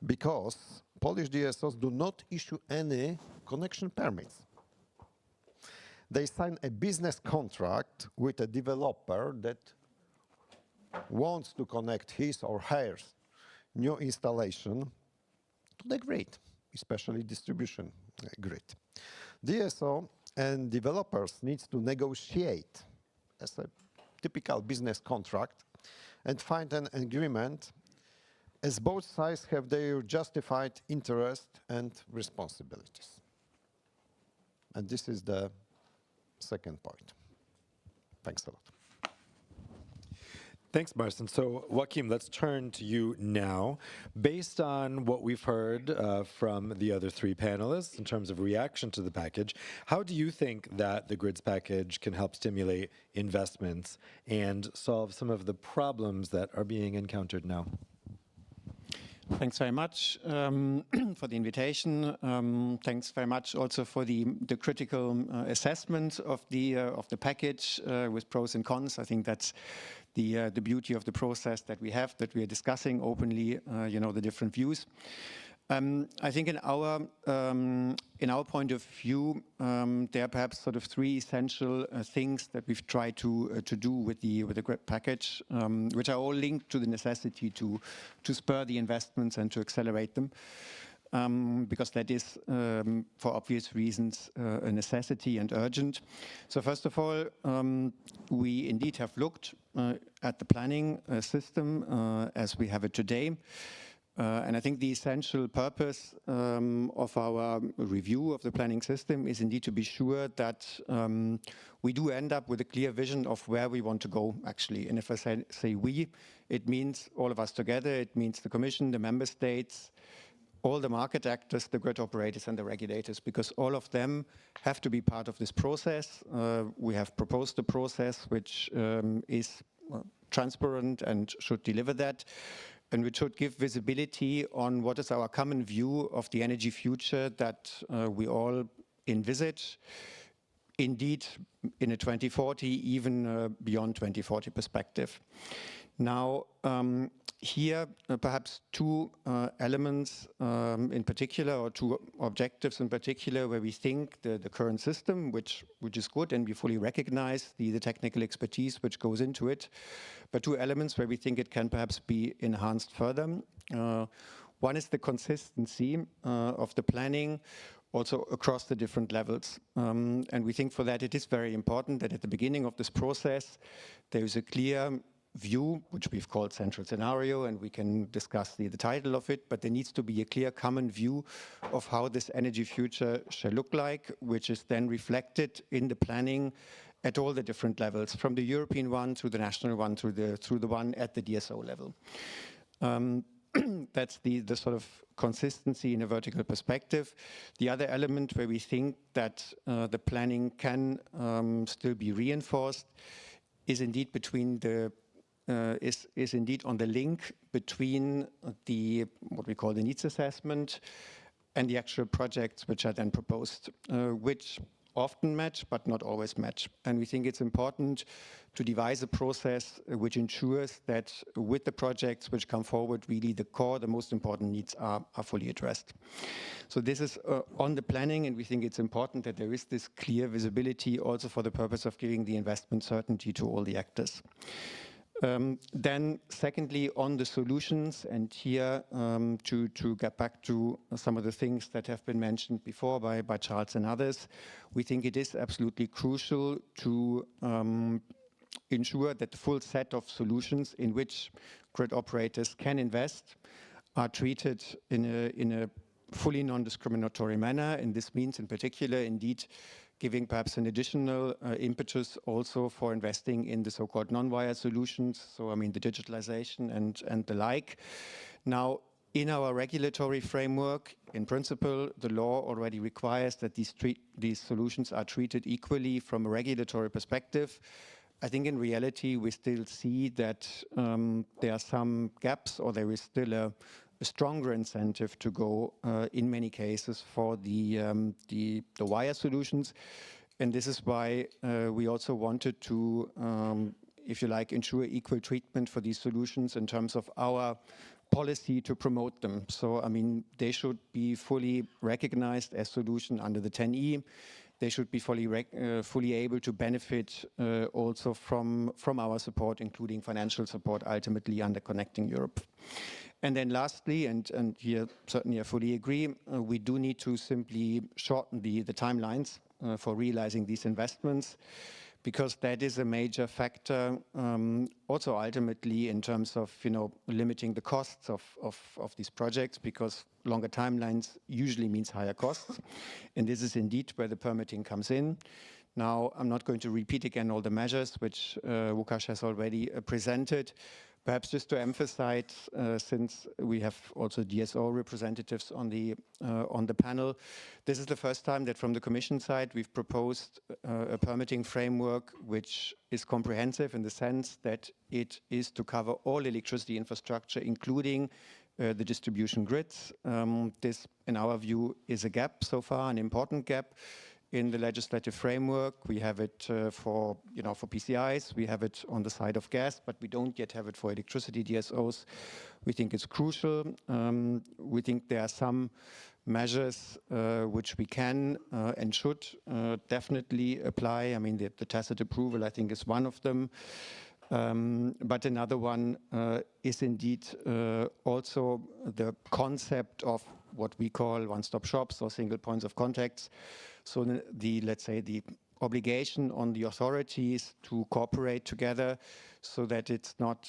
because Polish DSOs do not issue any connection permits. They sign a business contract with a developer that wants to connect his or her new installation to the grid, especially distribution grid. DSO and developers need to negotiate as a typical business contract and find an agreement as both sides have their justified interest and responsibilities. And this is the second point. Thanks a lot. Thanks, Marcin. So, Joachim, let's turn to you now. Based on what we've heard from the other three panelists in terms of reaction to the package, how do you think that the grids package can help stimulate investments and solve some of the problems that are being encountered now? Thanks very much for the invitation. Thanks very much also for the critical assessment of the package with pros and cons. I think that's the beauty of the process that we have, that we are discussing openly, the different views. I think in our point of view, there are perhaps sort of three essential things that we've tried to do with the grid package, which are all linked to the necessity to spur the investments and to accelerate them, because that is, for obvious reasons, a necessity and urgent. So first of all, we indeed have looked at the planning system as we have it today. And I think the essential purpose of our review of the planning system is indeed to be sure that we do end up with a clear vision of where we want to go, actually. And if I say we, it means all of us together. It means the Commission, the Member States, all the market actors, the grid operators and the regulators, because all of them have to be part of this process. We have proposed a process which is transparent and should deliver that, and which should give visibility on what is our common view of the energy future that we all envisage, indeed in a 2040, even beyond 2040 perspective. Now, here perhaps two elements in particular, or two objectives in particular, where we think the current system, which is good, and we fully recognize the technical expertise which goes into it, but two elements where we think it can perhaps be enhanced further. One is the consistency of the planning also across the different levels. And we think for that it is very important that at the beginning of this process, there is a clear view, which we've called central scenario, and we can discuss the title of it, but there needs to be a clear common view of how this energy future shall look like, which is then reflected in the planning at all the different levels, from the European one through the national one through the one at the DSO level. That's the sort of consistency in a vertical perspective. The other element where we think that the planning can still be reinforced is indeed between the is indeed on the link between the what we call the needs assessment and the actual projects which are then proposed, which often match but not always match. And we think it's important to devise a process which ensures that with the projects which come forward, really the core, the most important needs are fully addressed. So this is on the planning, and we think it's important that there is this clear visibility also for the purpose of giving the investment certainty to all the actors. Then secondly, on the solutions, and here to get back to some of the things that have been mentioned before by Charles and others, we think it is absolutely crucial to ensure that the full set of solutions in which grid operators can invest are treated in a fully non-discriminatory manner. And this means in particular, indeed, giving perhaps an additional impetus also for investing in the so-called non-wire solutions, so I mean the digitalisation and the like. Now, in our regulatory framework, in principle, the law already requires that these solutions are treated equally from a regulatory perspective. I think in reality, we still see that there are some gaps, or there is still a stronger incentive to go in many cases for the wire solutions. And this is why we also wanted to, if you like, ensure equal treatment for these solutions in terms of our policy to promote them. So, I mean, they should be fully recognized as solution under the 10E. They should be fully able to benefit also from our support, including financial support, ultimately under Connecting Europe. And then lastly, and here certainly I fully agree, we do need to simply shorten the timelines for realizing these investments, because that is a major factor also ultimately in terms of limiting the costs of these projects, because longer timelines usually means higher costs. And this is indeed where the permitting comes in. Now, I'm not going to repeat again all the measures which Łukasz has already presented. Perhaps just to emphasize, since we have also DSO representatives on the panel, this is the first time that from the Commission side we've proposed a permitting framework which is comprehensive in the sense that it is to cover all electricity infrastructure, including the distribution grids. This, in our view, is a gap so far, an important gap in the legislative framework. We have it for PCIs, we have it on the side of gas, but we don't yet have it for electricity DSOs. We think it's crucial. We think there are some measures which we can and should definitely apply. I mean, the tacit approval, I think, is one of them. But another one is indeed also the concept of what we call one-stop shops or single points of contacts. So let's say the obligation on the authorities to cooperate together, so that it's not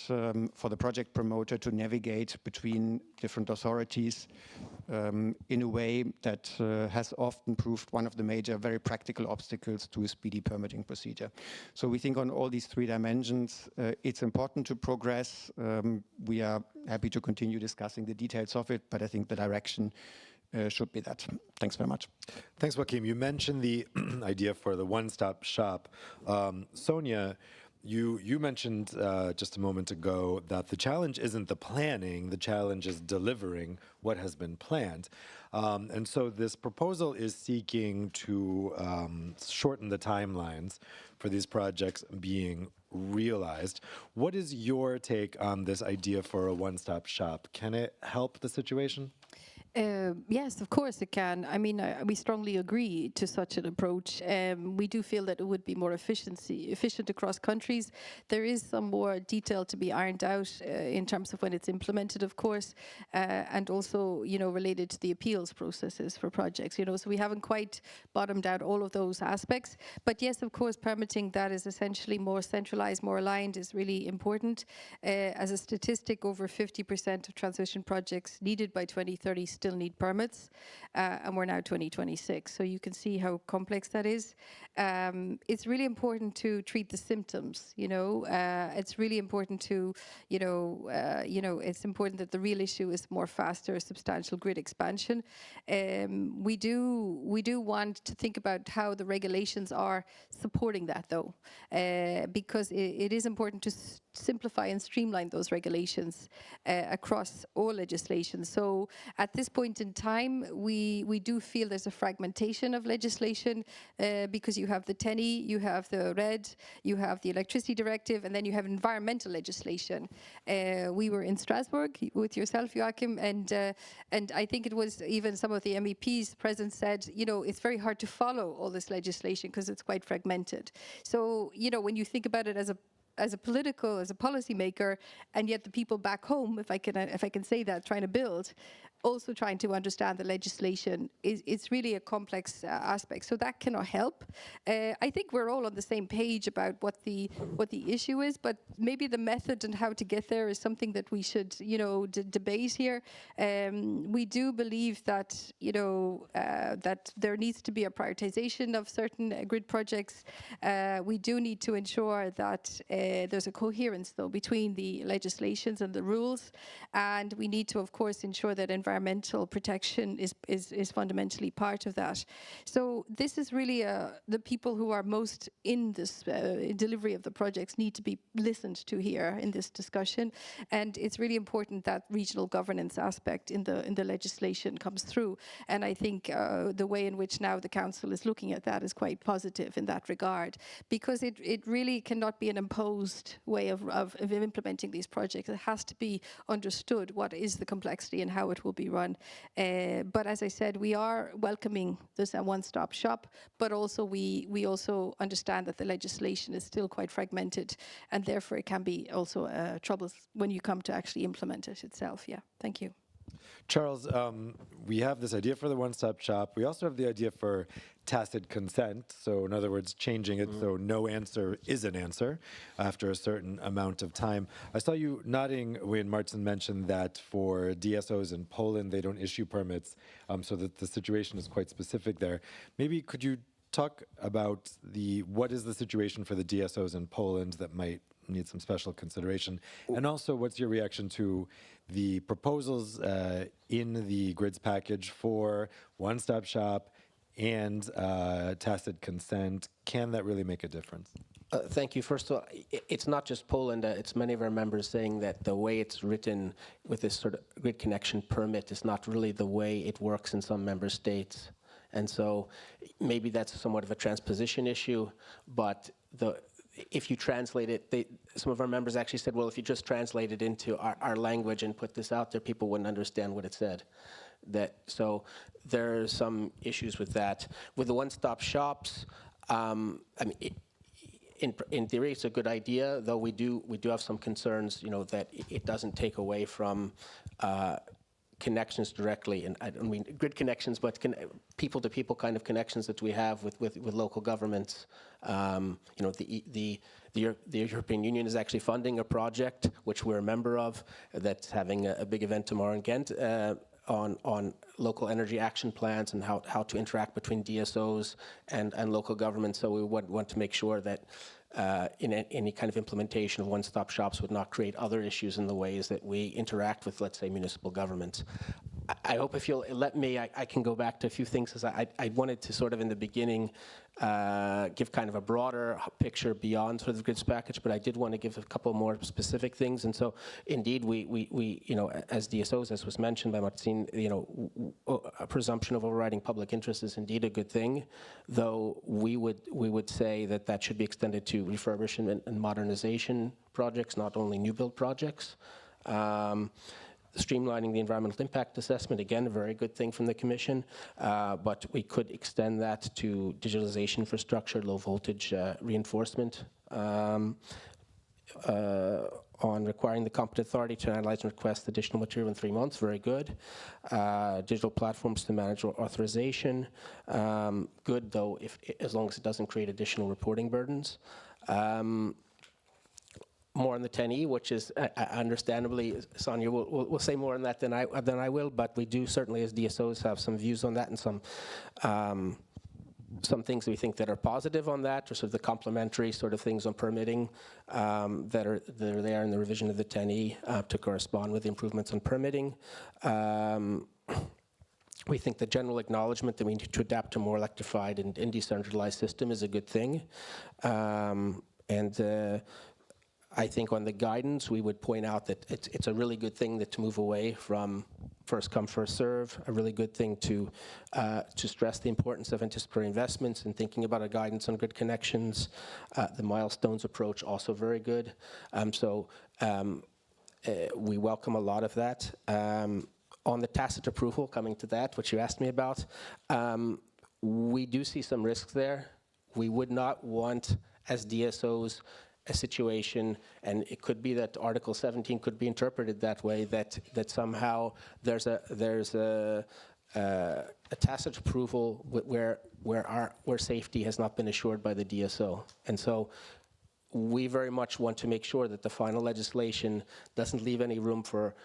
for the project promoter to navigate between different authorities in a way that has often proved one of the major, very practical obstacles to a speedy permitting procedure. So we think on all these three dimensions, it's important to progress. We are happy to continue discussing the details of it, but I think the direction should be that. Thanks very much. Thanks, Joachim. You mentioned the idea for the one-stop shop. Sonia, you mentioned just a moment ago that the challenge isn't the planning, the challenge is delivering what has been planned. And so this proposal is seeking to shorten the timelines for these projects being realized. What is your take on this idea for a one-stop shop? Can it help the situation? Yes, of course it can. I mean, we strongly agree to such an approach. We do feel that it would be more efficient across countries. There is some more detail to be ironed out in terms of when it's implemented, of course, and also, related to the appeals processes for projects. So we haven't quite bottomed out all of those aspects. But yes, of course, permitting that is essentially more centralized, more aligned is really important. As a statistic, over 50% of transition projects needed by 2030 still need permits, and we're now 2026. So you can see how complex that is. It's really important to treat the symptoms. It's really important to, it's important that the real issue is more faster, substantial grid expansion. We do want to think about how the regulations are supporting that, though, because it is important to simplify and streamline those regulations across all legislation. So at this point in time, we do feel there's a fragmentation of legislation because you have the TENI, you have the RED, you have the Electricity Directive, and then you have environmental legislation. We were in Strasbourg with yourself, Joachim, and I think it was even some of the MEPs present said, it's very hard to follow all this legislation because it's quite fragmented. So, when you think about it as a policymaker, and yet the people back home, if I can say that, trying to build, also trying to understand the legislation, it's really a complex aspect. So that cannot help. I think we're all on the same page about what the issue is, but maybe the method and how to get there is something that we should, debate here. We do believe that, that there needs to be a prioritization of certain grid projects. We do need to ensure that there's a coherence, though, between the legislations and the rules, and we need to, of course, ensure that environmental protection is fundamentally part of that. So this is really the people who are most in this delivery of the projects need to be listened to here in this discussion, and it's really important that regional governance aspect in the legislation comes through. And I think the way in which now the council is looking at that is quite positive in that regard, because it really cannot be an imposed way of implementing these projects. It has to be understood what is the complexity and how it will be run. But as I said, we are welcoming this one-stop shop, but also we also understand that the legislation is still quite fragmented, and therefore it can be also troubles when you come to actually implement it itself. Yeah, thank you. Charles, we have this idea for the one-stop shop. We also have the idea for tacit consent. So in other words, changing it so no answer is an answer after a certain amount of time. I saw you nodding when Martin mentioned that for DSOs in Poland, they don't issue permits, so that the situation is quite specific there. Maybe could you talk about what is the situation for the DSOs in Poland that might need some special consideration? And also, what's your reaction to the proposals in the grids package for one-stop shop and tacit consent? Can that really make a difference? Thank you. First of all, it's not just Poland. It's many of our members saying that the way it's written with this sort of grid connection permit is not really the way it works in some member states. And so maybe that's somewhat of a transposition issue, but if you translate it, some of our members actually said, well, if you just translate it into our language and put this out there, people wouldn't understand what it said. So there are some issues with that. With the one-stop shops, I mean, in theory, it's a good idea, though we do have some concerns, that it doesn't take away from connections directly, and I don't mean grid connections, but people-to-people kind of connections that we have with local governments. The European Union is actually funding a project, which we're a member of, that's having a big event tomorrow in Ghent on local energy action plans and how to interact between DSOs and local governments. So we want to make sure that in any kind of implementation of one-stop shops would not create other issues in the ways that we interact with, let's say, municipal governments. I hope if you'll let me, I can go back to a few things, because I wanted to sort of in the beginning give kind of a broader picture beyond sort of the grids package, but I did want to give a couple more specific things. And so indeed, we as DSOs, as was mentioned by Martin, a presumption of overriding public interest is indeed a good thing, though we would say that should be extended to refurbishment and modernization projects, not only new build projects. streamlining the environmental impact assessment, again, a very good thing from the Commission, but we could extend that to digitalisation infrastructure, low voltage reinforcement. On requiring the competent authority to analyze and request additional material in 3 months, very good. Digital platforms to manage authorization, good though, as long as it doesn't create additional reporting burdens. More on the 10E, which is understandably, Sonia will say more on that than I will, but we do certainly as DSOs have some views on that and some things that we think that are positive on that, or sort of the complementary sort of things on permitting that are there in the revision of the 10E to correspond with the improvements on permitting. We think the general acknowledgement that we need to adapt to a more electrified and decentralized system is a good thing. I think on the guidance, we would point out that it's a really good thing to move away from first come, first serve, a really good thing to stress the importance of anticipatory investments and thinking about a guidance on grid connections. The milestones approach, also very good. We welcome a lot of that. On the tacit approval, coming to that, which you asked me about, we do see some risks there. We would not want, as DSOs, a situation, and it could be that Article 17 could be interpreted that way, that somehow there's a tacit approval where safety has not been assured by the DSO. And so we very much want to make sure that the final legislation doesn't leave any room for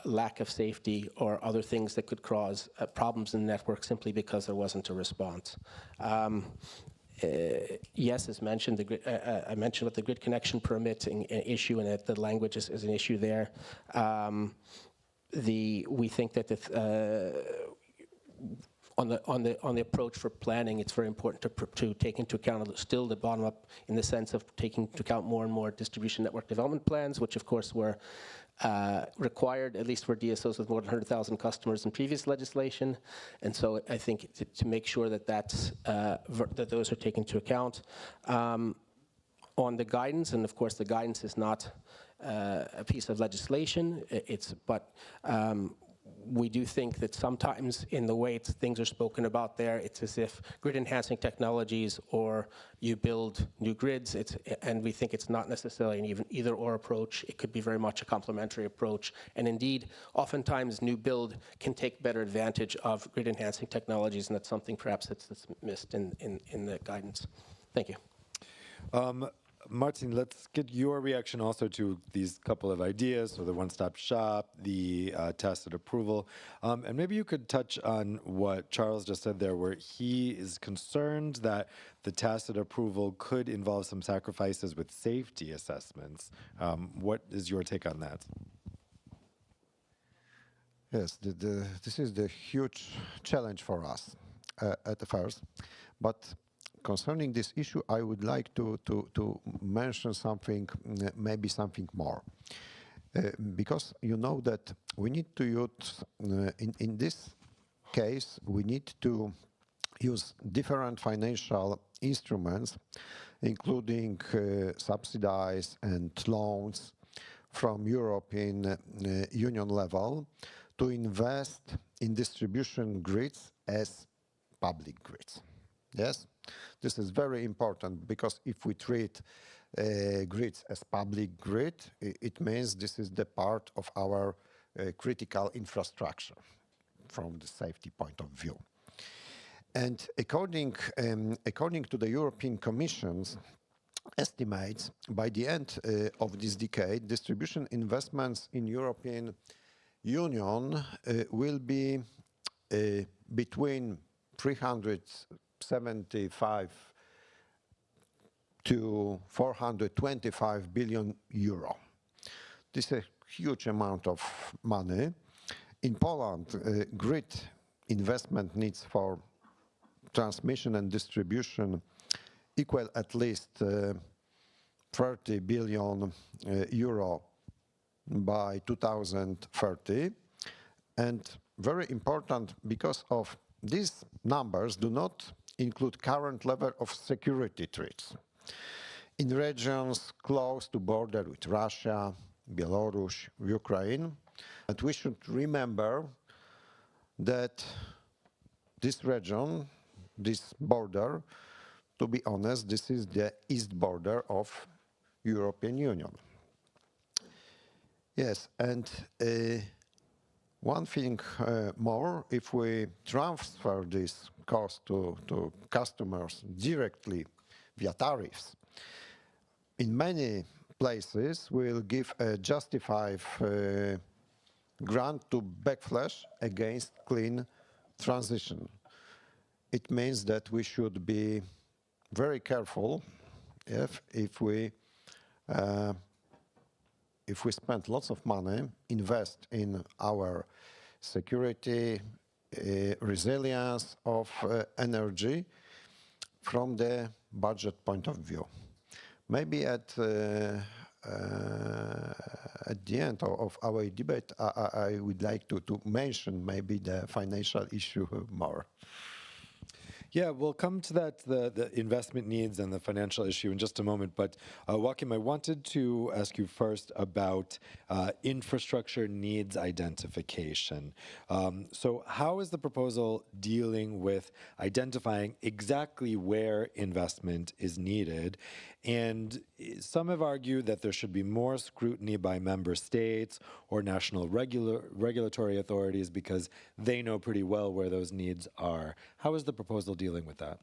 lack of safety or other things that could cause problems in the network simply because there wasn't a response. Yes, as mentioned, I mentioned with the grid connection permit issue, and that the language is an issue there. We think that on the approach for planning, it's very important to take into account still the bottom up in the sense of taking into account more and more distribution network development plans, which of course were required, at least for DSOs with more than 100,000 customers in previous legislation. And so I think to make sure that that those are taken into account. On the guidance, and of course the guidance is not a piece of legislation, but we do think that sometimes in the way things are spoken about there, it's as if grid enhancing technologies or you build new grids, and we think it's not necessarily an either or approach. It could be very much a complementary approach. And indeed, oftentimes new build can take better advantage of grid enhancing technologies, and that's something perhaps that's missed in the guidance. Thank you. Martin, let's get your reaction also to these couple of ideas, so the one-stop shop, the tacit approval, and maybe you could touch on what Charles just said there, where he is concerned that the tacit approval could involve some sacrifices with safety assessments. What is your take on that? Yes, this is the huge challenge for us at the first, but concerning this issue, I would like to mention something, maybe something more. Because you know that we need to use, in this case, we need to use different financial instruments, including subsidies and loans from European Union level to invest in distribution grids as public grids. Yes? This is very important because if we treat grids as public grid, it means this is the part of our critical infrastructure from the safety point of view. And according to the European Commission's estimates, by the end of this decade, distribution investments in European Union will be between 375 to 425 billion euro. This is a huge amount of money. In Poland, grid investment needs for transmission and distribution equal at least 30 billion euro by 2030. And very important, because of these numbers do not include current level of security threats in regions close to border with Russia, Belarus, Ukraine, And we should remember that this region, this border, to be honest, this is the east border of European Union. Yes, and one thing more, if we transfer this cost to customers directly via tariffs, in many places we'll give a justified grant to backlash against clean transition. It means that we should be very careful if we spend lots of money, invest in our security, resilience of energy from the budget point of view. Maybe at the end of our debate, I would like to mention maybe the financial issue more. Yeah, we'll come to that, the investment needs and the financial issue in just a moment. But Joachim, I wanted to ask you first about infrastructure needs identification. So how is the proposal dealing with identifying exactly where investment is needed? And some have argued that there should be more scrutiny by member states or national regulatory authorities because they know pretty well where those needs are. How is the proposal dealing with that?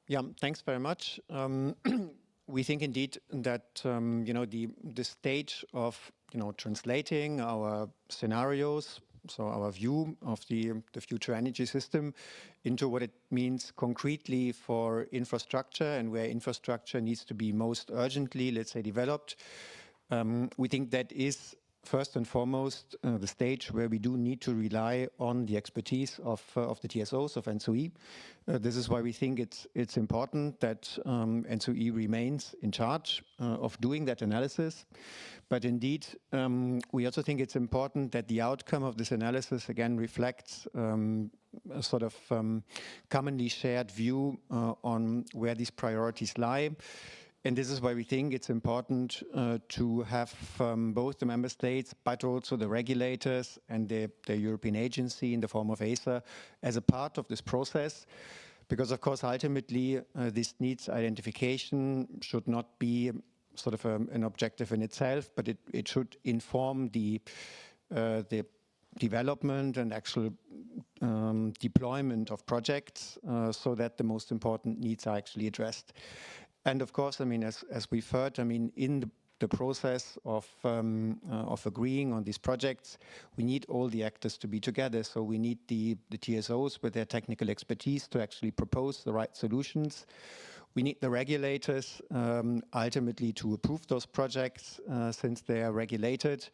Yeah, thanks very much. We think indeed that the stage of translating our scenarios, so our view of the future energy system, into what it means concretely for infrastructure and where infrastructure needs to be most urgently, let's say, developed. We think that is first and foremost the stage where we do need to rely on the expertise of the TSOs, of NSOE. This is why we think it's important that NSOE remains in charge of doing that analysis. But indeed, we also think it's important that the outcome of this analysis again reflects a sort of commonly shared view on where these priorities lie. And this is why we think it's important to have both the member states, but also the regulators and the European agency in the form of ESA as a part of this process. Because, of course, ultimately, this needs identification should not be sort of an objective in itself, but it should inform the development and actual deployment of projects so that the most important needs are actually addressed. And of course, I mean, as we've heard, I mean, in the process of agreeing on these projects, we need all the actors to be together. So we need the TSOs with their technical expertise to actually propose the right solutions. We need the regulators ultimately to approve those projects since they are regulated.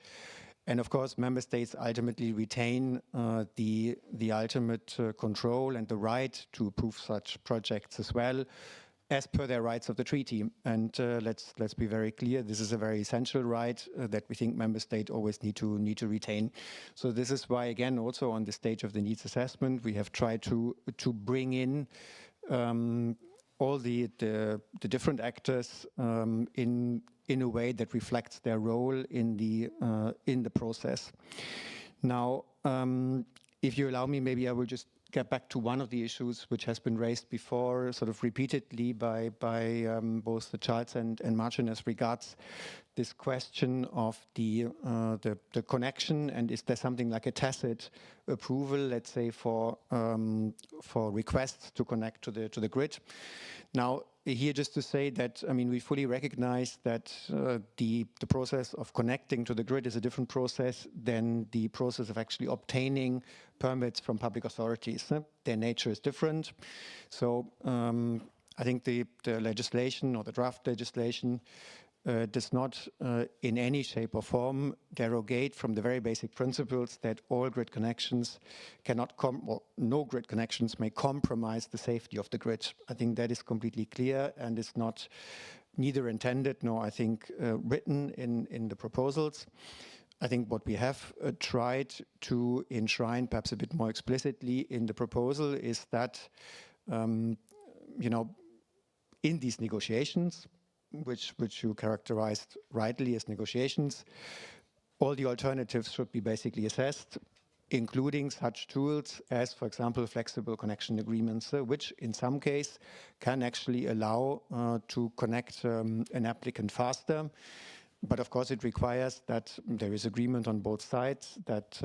And of course, member states ultimately retain the ultimate control and the right to approve such projects as well, as per their rights of the treaty. And let's be very clear, this is a very essential right that we think member states always need to retain. So this is why, again, also on the stage of the needs assessment, we have tried to bring in all the different actors in a way that reflects their role in the process. Now, if you allow me, maybe I will just get back to one of the issues which has been raised before, sort of repeatedly by both Charles and Martin as regards this question of the connection, and is there something like a tacit approval, let's say, for requests to connect to the grid. Now, here just to say that, I mean, we fully recognize that the process of connecting to the grid is a different process than the process of actually obtaining permits from public authorities. Their nature is different. So I think the legislation or the draft legislation does not in any shape or form derogate from the very basic principles that all grid connections cannot or no grid connections may compromise the safety of the grid. I think that is completely clear and is not neither intended nor, I think, written in the proposals. I think what we have tried to enshrine perhaps a bit more explicitly in the proposal is that, in these negotiations, which you characterized rightly as negotiations, all the alternatives should be basically assessed, including such tools as, for example, flexible connection agreements, which in some case can actually allow to connect an applicant faster. But of course, it requires that there is agreement on both sides, that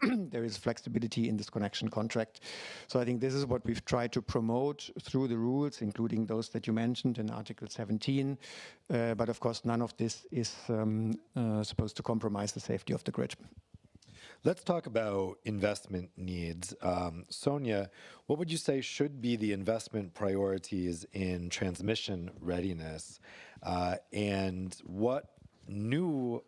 there is flexibility in this connection contract. So I think this is what we've tried to promote through the rules, including those that you mentioned in Article 17. But of course, none of this is supposed to compromise the safety of the grid. Let's talk about investment needs. Sonia, what would you say should be the investment priorities in transmission readiness? And what new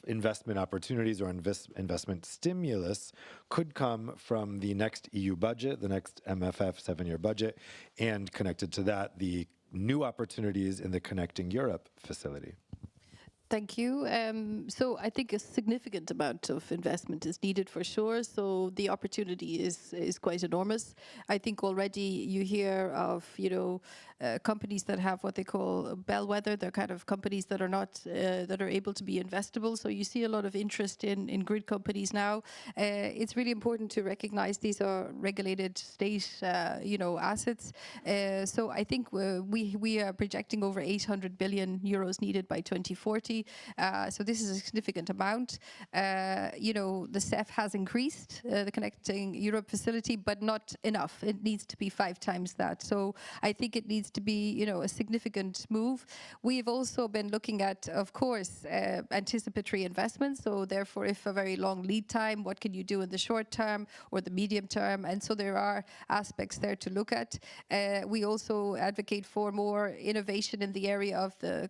investment opportunities or investment stimulus could come from the next EU budget, the next MFF 7-year budget, and connected to that, the new opportunities in the Connecting Europe facility? Thank you. So I think a significant amount of investment is needed for sure. So the opportunity is quite enormous. I think already you hear of, companies that have what they call bellwether. They're kind of companies that are not that are able to be investable. So you see a lot of interest in grid companies now. It's really important to recognize these are regulated state, assets. So I think we are projecting over 800 billion euros needed by 2040. So this is a significant amount. The CEF has increased the Connecting Europe facility, but not enough. It needs to be 5 times that. So I think it needs to be, a significant move. We've also been looking at, of course, anticipatory investments. So therefore, if a very long lead time, what can you do in the short term or the medium term? And so there are aspects there to look at. We also advocate for more innovation in the area of the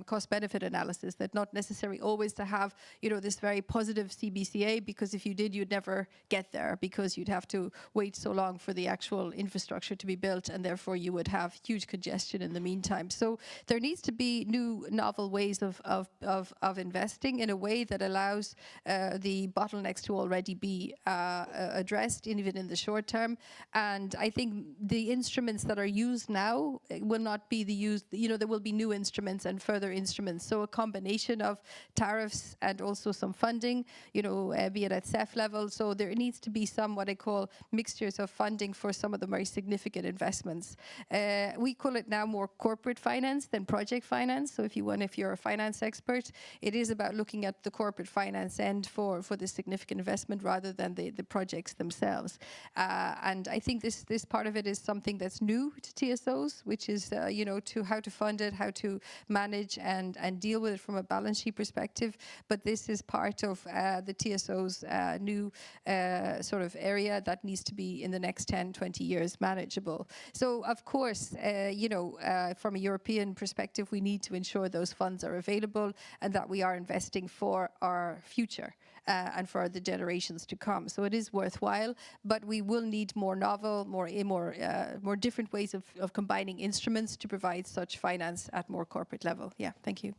cost-benefit analysis, that not necessarily always to have, this very positive CBCA, because if you did, you'd never get there, because you'd have to wait so long for the actual infrastructure to be built, and therefore you would have huge congestion in the meantime. So there needs to be new, novel ways of investing in a way that allows the bottlenecks to already be addressed, even in the short term. And I think the instruments that are used now will not be there will be new instruments and further instruments. So a combination of tariffs and also some funding, be it at CEF level. So there needs to be some what I call mixtures of funding for some of the very significant investments. We call it now more corporate finance than project finance. So if you're a finance expert, it is about looking at the corporate finance end for the significant investment rather than the projects themselves. And I think this part of it is something that's new to TSOs, which is to how to fund it, how to manage and deal with it from a balance sheet perspective. But this is part of the TSO's new sort of area that needs to be in the next 10, 20 years manageable. So of course, from a European perspective, we need to ensure those funds are available and that we are investing for our future and for the generations to come. So it is worthwhile, but we will need more novel, more different ways of combining instruments to provide such finance at more corporate level. Yeah, thank you.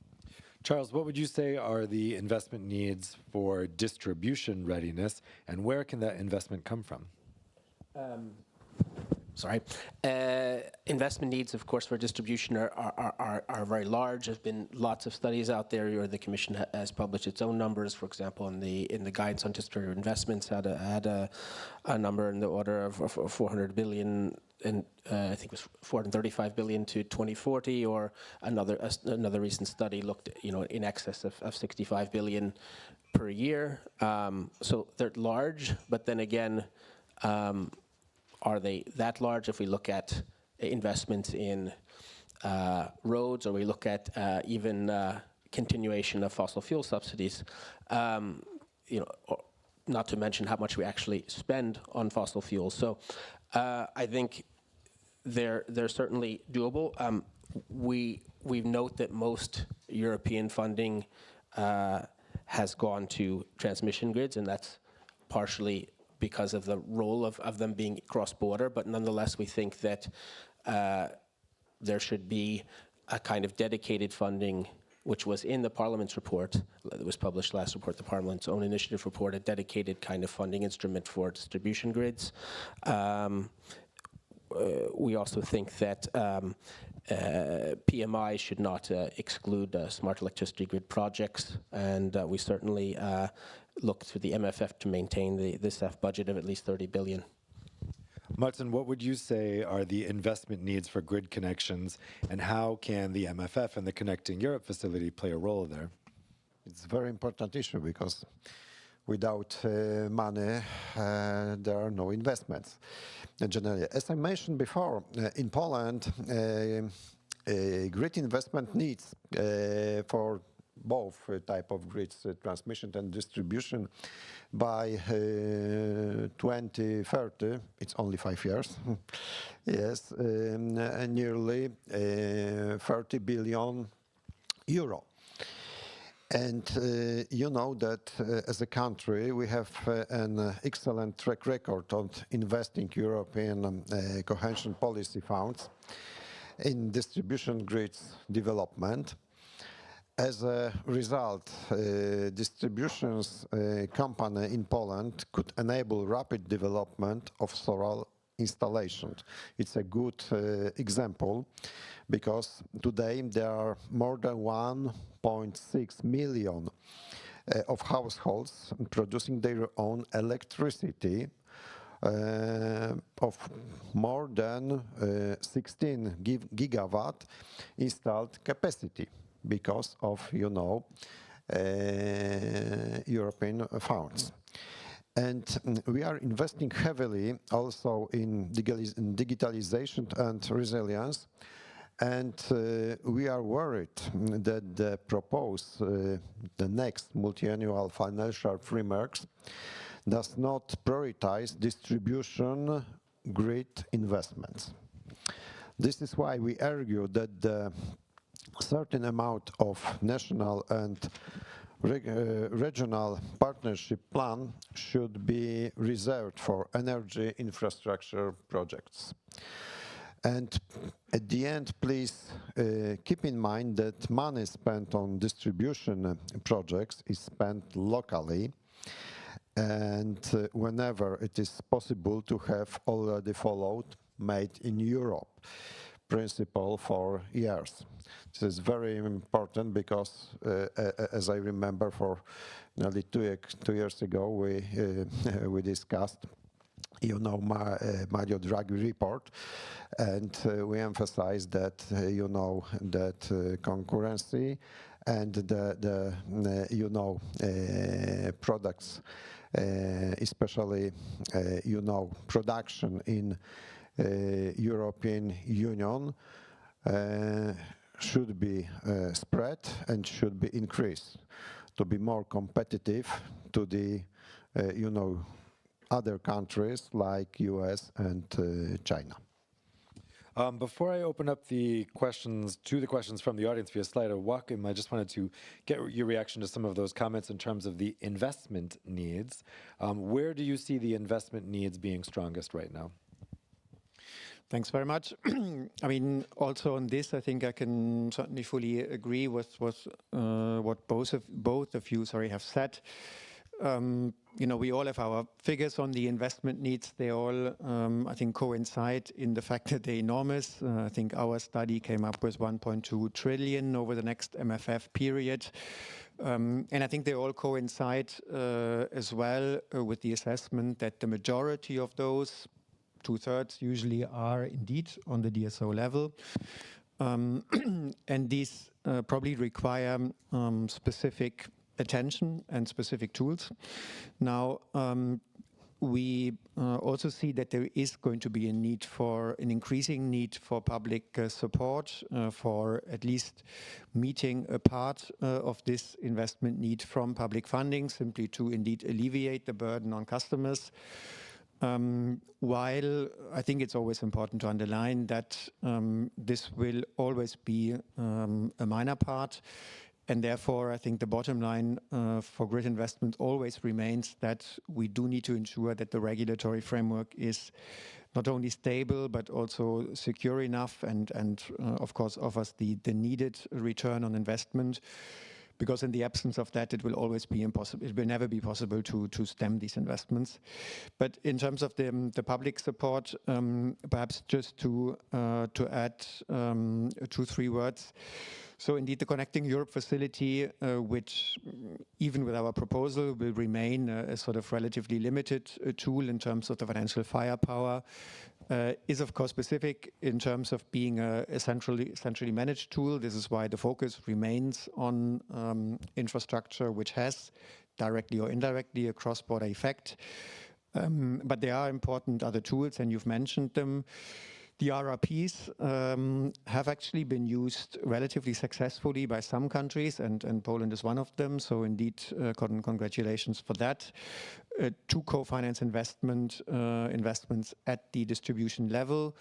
Charles, what would you say are the investment needs for distribution readiness, and where can that investment come from? Investment needs, of course, for distribution are very large. There's been lots of studies out there, or the Commission has published its own numbers. For example, in the guidance on distributed investments, had a number in the order of 400 billion, and I think it was 435 billion to 2040, or another recent study looked, in excess of 65 billion per year. So they're large, but then again, are they that large if we look at investments in roads, or we look at even continuation of fossil fuel subsidies? Not to mention how much we actually spend on fossil fuels. So I think they're certainly doable. We note that most European funding has gone to transmission grids, and that's partially because of the role of them being cross-border, but nonetheless we think that there should be a kind of dedicated funding, which was in the Parliament's report, that was published last report, the Parliament's own initiative report, a dedicated kind of funding instrument for distribution grids. We also think that PMI should not exclude smart electricity grid projects, and we certainly look to the MFF to maintain the CEF budget of at least 30 billion. Martin, what would you say are the investment needs for grid connections, and how can the MFF and the Connecting Europe facility play a role there? It's a very important issue because without money, there are no investments. Generally, as I mentioned before, in Poland, grid investment needs for both type of grids, transmission and distribution, by 2030, it's only 5 years, yes, nearly 30 billion euro. And you know that as a country, we have an excellent track record of investing European cohesion policy funds in distribution grids development. As a result, distributions company in Poland could enable rapid development of solar installations. It's a good example because today there are more than 1.6 million of households producing their own electricity of more than 16 gigawatt installed capacity because of, you know, European funds. And we are investing heavily also in digitalisation and resilience. And we are worried that the next multi-annual financial frameworks does not prioritize distribution grid investments. This is why we argue that the certain amount of national and regional partnership plan should be reserved for energy infrastructure projects. And at the end, please keep in mind that money spent on distribution projects is spent locally, and whenever it is possible to have already followed made in Europe principle for years. This is very important because, as I remember, for nearly 2 years ago, we discussed, you know, Mario Draghi report, and we emphasized that, you know, that concurrency and the you know, products, especially, you know, production in European Union should be spread and should be increased to be more competitive to the, you know, other countries like US and China. Before I open up the questions from the audience via Slido, Joachim, I just wanted to get your reaction to some of those comments in terms of the investment needs. Where do you see the investment needs being strongest right now? Thanks very much. I mean, also on this, I think I can certainly fully agree with what both of you have said. You know, we all have our figures on the investment needs. They all, I think, coincide in the fact that they're enormous. I think our study came up with 1.2 trillion over the next MFF period. And I think they all coincide as well with the assessment that the majority of those, 2/3 usually, are indeed on the DSO level. And these probably require specific attention and specific tools. Now, we also see that there is going to be an increasing need for public support for at least meeting a part of this investment need from public funding, simply to indeed alleviate the burden on customers. While I think it's always important to underline that this will always be a minor part, and therefore I think the bottom line for grid investment always remains that we do need to ensure that the regulatory framework is not only stable but also secure enough and of course offers the needed return on investment. because in the absence of that, it will always be impossible. It will never be possible to stem these investments. But in terms of the public support, perhaps just to add 2-3 words. So indeed, the Connecting Europe facility, which even with our proposal will remain a sort of relatively limited tool in terms of the financial firepower, is of course specific in terms of being a centrally managed tool. This is why the focus remains on infrastructure which has directly or indirectly a cross-border effect. But there are important other tools, and you've mentioned them. The RRPs have actually been used relatively successfully by some countries, and Poland is one of them. So indeed, congratulations for that. To co-finance investments at the distribution level.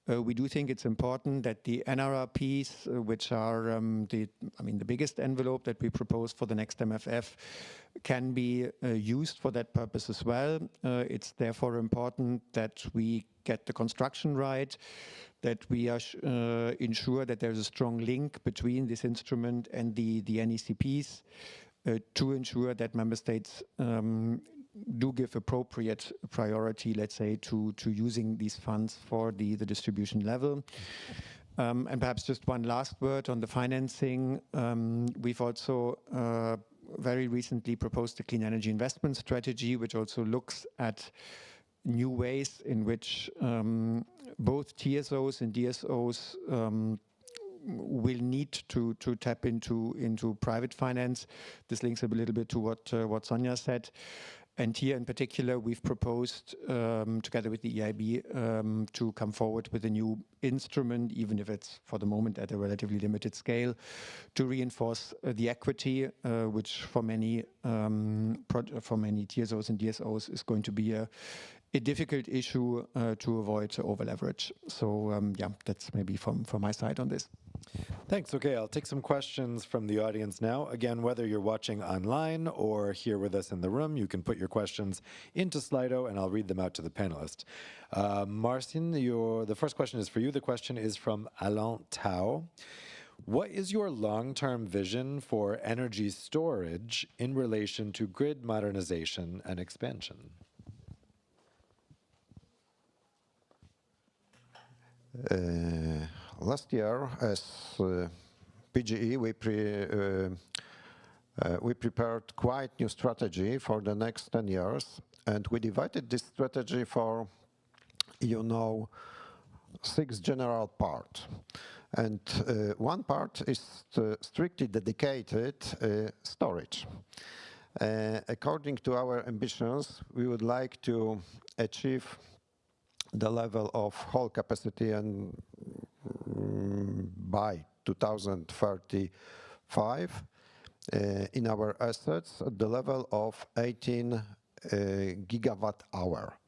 We do think it's important that the NRRPs, which are the biggest envelope that we propose for the next MFF, can be used for that purpose as well. It's therefore important that we get the construction right, that we ensure that there's a strong link between this instrument and the NECPs to ensure that member states do give appropriate priority, let's say, to using these funds for the distribution level. And perhaps just one last word on the financing. We've also very recently proposed a clean energy investment strategy, which also looks at new ways in which both TSOs and DSOs will need to tap into private finance. This links a little bit to what Sonia said. And here in particular, we've proposed, together with the EIB, to come forward with a new instrument, even if it's for the moment at a relatively limited scale, to reinforce the equity, which for many TSOs and DSOs is going to be a difficult issue to avoid over leverage. So yeah, that's maybe from my side on this. Thanks. Okay, I'll take some questions from the audience now. Again, whether you're watching online or here with us in the room, you can put your questions into Slido and I'll read them out to the panelists. Marcin, the first question is for you. The question is from Alain Tao. What is your long-term vision for energy storage in relation to grid modernization and expansion? Last year, as PGE, we prepared quite new strategy for the next 10 years, and we divided this strategy for, 6 general parts. And one part is strictly dedicated storage. According to our ambitions, we would like to achieve the level of whole capacity and by 2035 in our assets at the level of 18 gigawatt hour.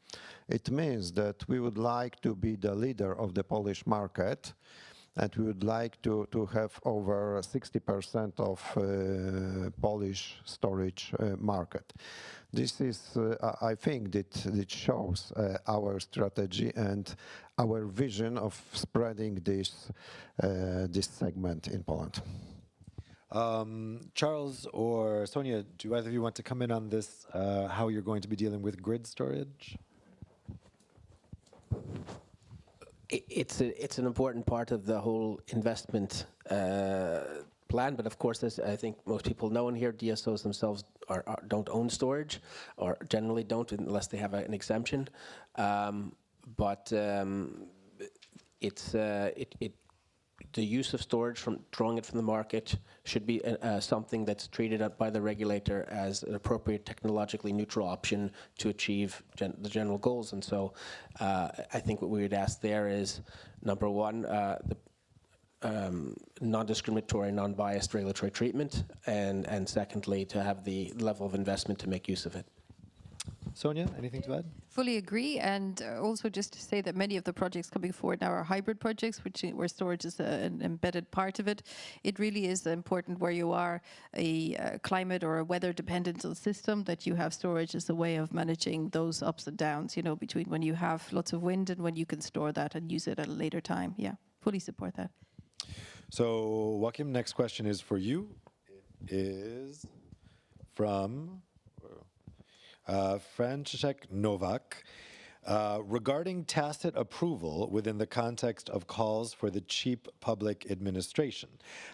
It means that we would like to be the leader of the Polish market, and we would like to have over 60% of Polish storage market. This is, I think, that it shows our strategy and our vision of spreading this segment in Poland. Charles or Sonia, do either of you want to come in on this, how you're going to be dealing with grid storage? It's an important part of the whole investment plan, but of course, as I think most people know in here, DSOs themselves don't own storage, or generally don't unless they have an exemption. The use of storage, drawing it from the market, should be something that's treated by the regulator as an appropriate technologically neutral option to achieve the general goals. And so I think what we would ask there is, number one, non-discriminatory, non-biased regulatory treatment, and secondly, to have the level of investment to make use of it. Sonia, anything to add? Fully agree, and also just to say that many of the projects coming forward now are hybrid projects, where storage is an embedded part of it. It really is important where you are a climate or a weather-dependent system, that you have storage as a way of managing those ups and downs, between when you have lots of wind and when you can store that and use it at a later time. Yeah, fully support that. So, Joachim, next question is for you. is from Franciszek Nowak. Regarding tacit approval within the context of calls for the cheap public administration,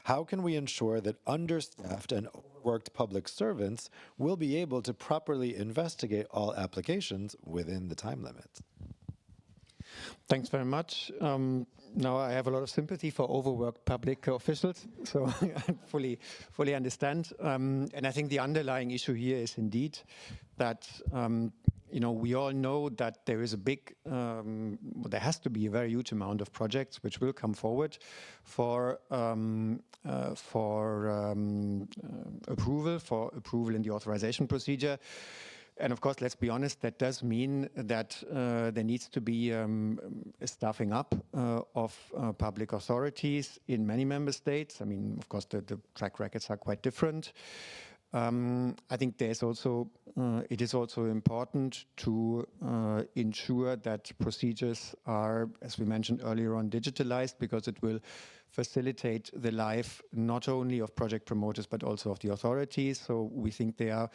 how can we ensure that understaffed and overworked public servants will be able to properly investigate all applications within the time limit? Thanks very much. Now I have a lot of sympathy for overworked public officials, so I fully understand. And I think the underlying issue here is indeed that we all know that there is a big, there has to be a very huge amount of projects which will come forward for approval in the authorization procedure. And of course, let's be honest, that does mean that there needs to be a staffing up of public authorities in many member states. I mean, of course, the track records are quite different. I think there's also, it is also important to ensure that procedures are, as we mentioned earlier on, digitalized, because it will facilitate the life not only of project promoters but also of the authorities. So we think there are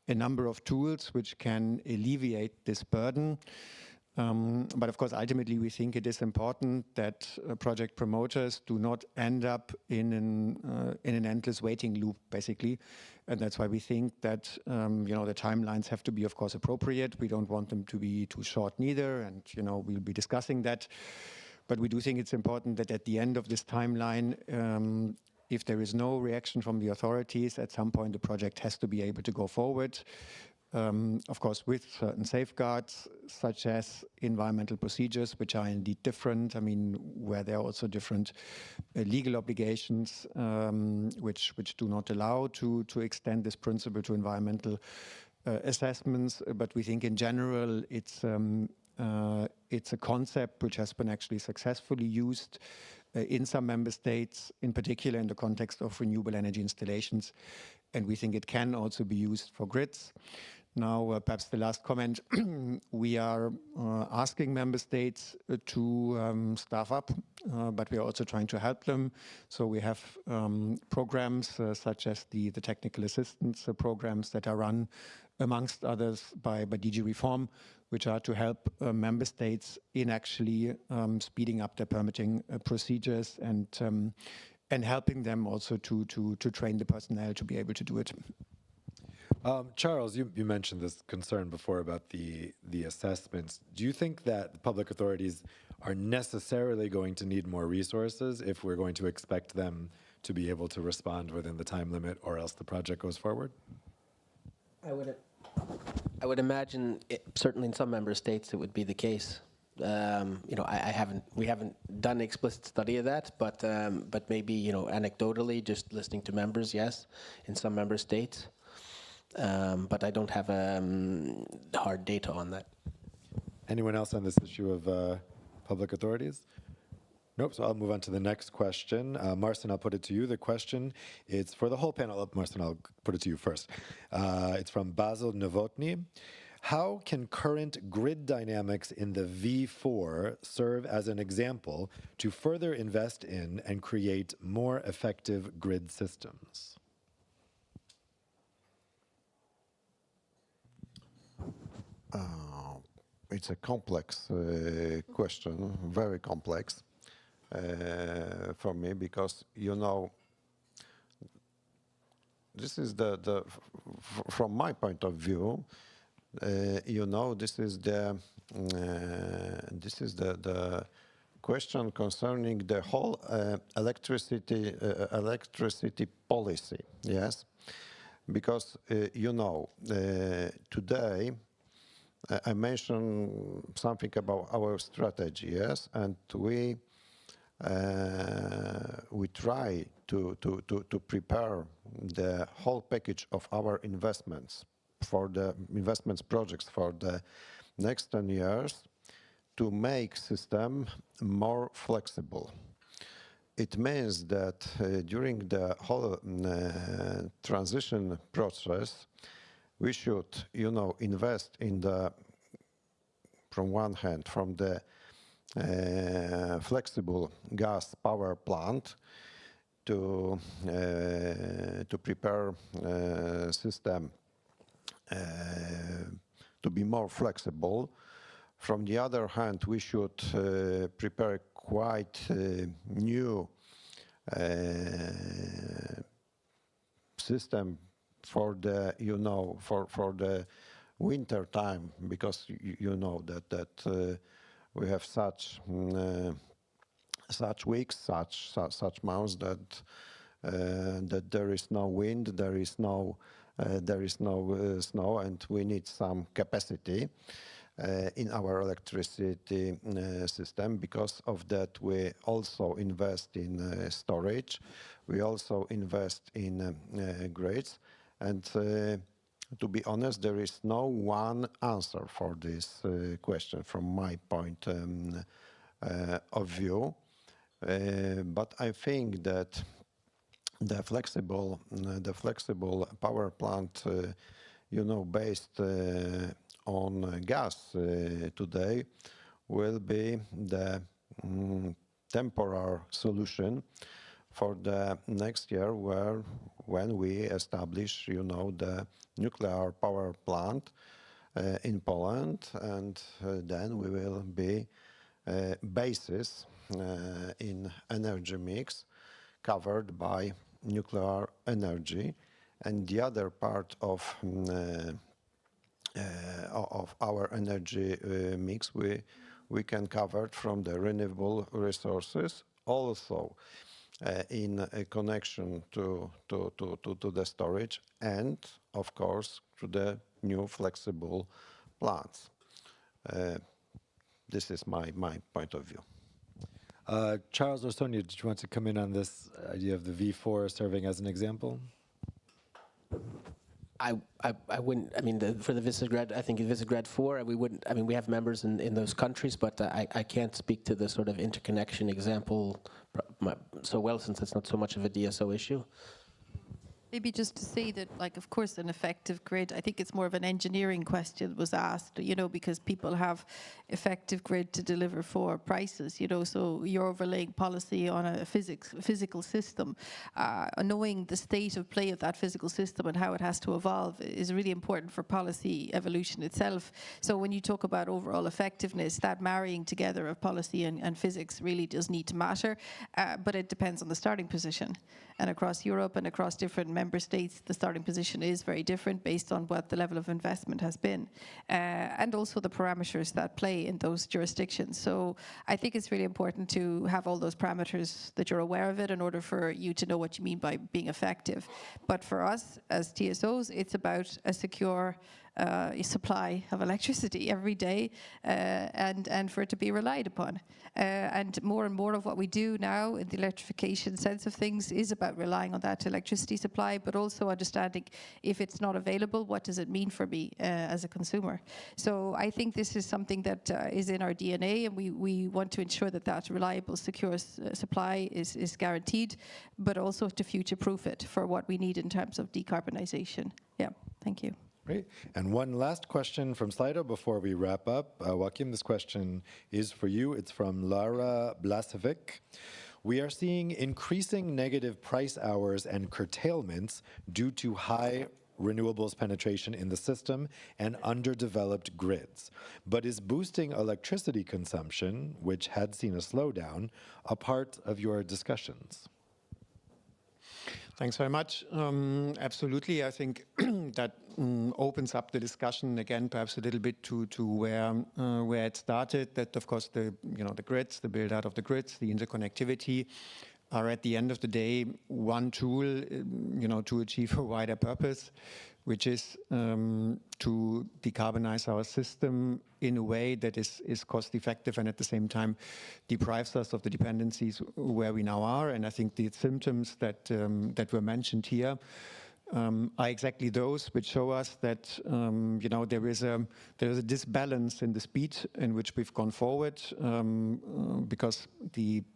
a number of tools which can alleviate this burden. But of course, ultimately, we think it is important that project promoters do not end up in an endless waiting loop, basically. And that's why we think that the timelines have to be, of course, appropriate. We don't want them to be too short neither, and we'll be discussing that. But we do think it's important that at the end of this timeline, if there is no reaction from the authorities, at some point the project has to be able to go forward. Of course, with certain safeguards, such as environmental procedures, which are indeed different. I mean, where there are also different legal obligations, which do not allow to extend this principle to environmental assessments. But we think in general, it's a concept which has been actually successfully used in some member states, in particular in the context of renewable energy installations. And we think it can also be used for grids. Now, perhaps the last comment, we are asking member states to staff up, but we are also trying to help them. So we have programs such as the technical assistance programs that are run, amongst others, by DG Reform, which are to help member states in actually speeding up their permitting procedures and helping them also to train the personnel to be able to do it. Charles, you mentioned this concern before about the assessments. Do you think that the public authorities are necessarily going to need more resources if we're going to expect them to be able to respond within the time limit, or else the project goes forward? I would imagine, certainly in some member states, it would be the case. We haven't done an explicit study of that, but maybe anecdotally, just listening to members, yes, in some member states. But I don't have hard data on that. Anyone else on this issue of public authorities? Nope, so I'll move on to the next question. Marcin, I'll put it to you. The question, it's for the whole panel. Marcin, I'll put it to you first. It's from Basil Novotny. How can current grid dynamics in the V4 serve as an example to further invest in and create more effective grid systems? It's a complex question, very complex for me, because this is from my point of view, this is the question concerning the whole electricity policy. Yes, because today. I mentioned something about our strategy, yes, and we try to prepare the whole package of our investments for the investments projects for the next 10 years to make system more flexible. It means that during the whole transition process, we should, invest in from one hand, from the flexible gas power plant, to prepare system to be more flexible. From the other hand, we should prepare quite new system for the for the winter time, because you know that we have such weeks, such months that that there is no wind, there is no snow, and we need some capacity in our electricity system. Because of that, we also invest in storage. We also invest in grids. And to be honest, there is no one answer for this question from my point of view. But I think that the flexible power plant, based on gas today, will be the temporary solution for the next year, when we establish, the nuclear power plant in Poland, and then we will be basis in energy mix covered by nuclear energy, and the other part of our energy mix we can cover from the renewable resources, also in a connection to the storage, and of course to the new flexible plants. This is my point of view. Charles or Sonia, did you want to come in on this idea of the V4 serving as an example? I wouldn't. I mean, for the Visegrad, I think Visegrad 4, we wouldn't. I mean, we have members in those countries, but I can't speak to the sort of interconnection example so well, since it's not so much of a DSO issue. Maybe just to say that, like, of course, an effective grid, I think it's more of an engineering question was asked, because people have effective grid to deliver for prices, so you're overlaying policy on a physical system. Knowing the state of play of that physical system and how it has to evolve is really important for policy evolution itself. So when you talk about overall effectiveness, that marrying together of policy and physics really does need to matter, but it depends on the starting position. And across Europe and across different member states, the starting position is very different based on what the level of investment has been, and also the parameters that play in those jurisdictions. So I think it's really important to have all those parameters, that you're aware of it, in order for you to know what you mean by being effective. But for us as TSOs, it's about a secure supply of electricity every day, and for it to be relied upon. And more of what we do now in the electrification sense of things is about relying on that electricity supply, but also understanding, if it's not available, what does it mean for me as a consumer? So I think this is something that is in our DNA, and we want to ensure that that reliable, secure supply is guaranteed, but also to future-proof it for what we need in terms of decarbonization. Yeah, thank you. Great. And one last question from Slido before we wrap up. Joachim, this question is for you. It's from Lara Blasevic. We are seeing increasing negative price hours and curtailments due to high renewables penetration in the system and underdeveloped grids. But is boosting electricity consumption, which had seen a slowdown, a part of your discussions? Thanks very much. Absolutely. I think that opens up the discussion again, perhaps a little bit to where it started. That, of course, the grids, the build out of the grids, the interconnectivity are at the end of the day one tool, to achieve a wider purpose, which is to decarbonize our system in a way that is cost effective and at the same time deprives us of the dependencies where we now are. And I think the symptoms that were mentioned here are exactly those which show us that there is a disbalance in the speed in which we've gone forward, because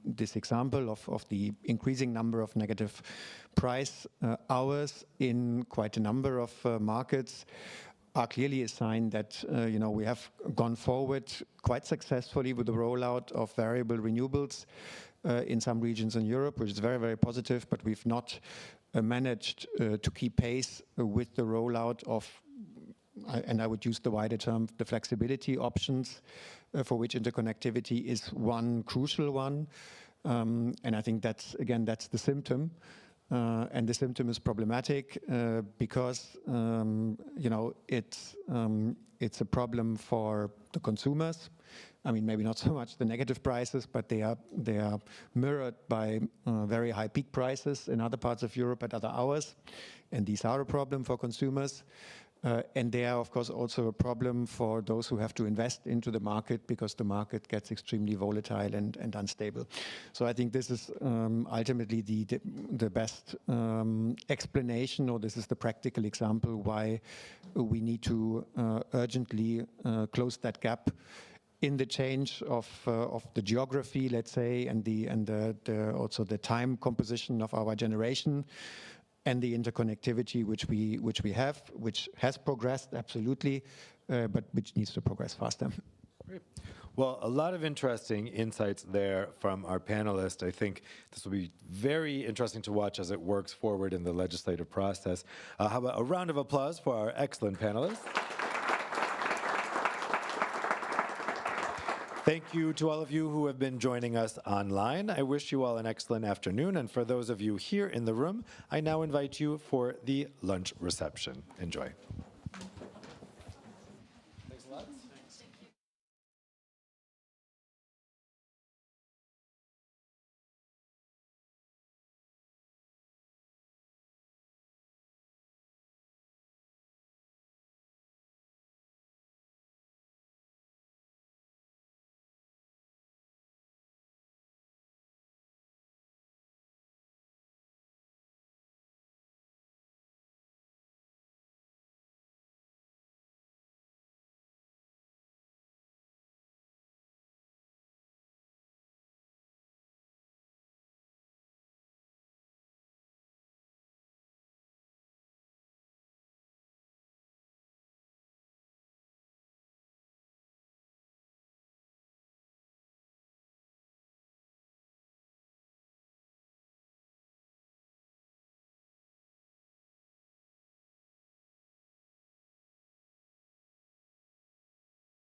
this example of the increasing number of negative price hours in quite a number of markets are clearly a sign that we have gone forward quite successfully with the rollout of variable renewables. in some regions in Europe, which is very, very positive, but we've not managed to keep pace with the rollout of, and I would use the wider term, the flexibility options, for which interconnectivity is one crucial one. And I think that's, again, that's the symptom. And the symptom is problematic because, you know, it's a problem for the consumers. I mean, maybe not so much the negative prices, but they are mirrored by very high peak prices in other parts of Europe at other hours. And these are a problem for consumers. And they are, of course, also a problem for those who have to invest into the market because the market gets extremely volatile and unstable. So I think this is ultimately the best explanation, or this is the practical example why we need to urgently close that gap in the change of the geography, let's say, and also the time composition of our generation, and the interconnectivity which we have, which has progressed absolutely, but which needs to progress faster. Great. Well, a lot of interesting insights there from our panelists. I think this will be very interesting to watch as it works forward in the legislative process. How about a round of applause for our excellent panelists? Thank you to all of you who have been joining us online. I wish you all an excellent afternoon. And for those of you here in the room, I now invite you for the lunch reception. Enjoy.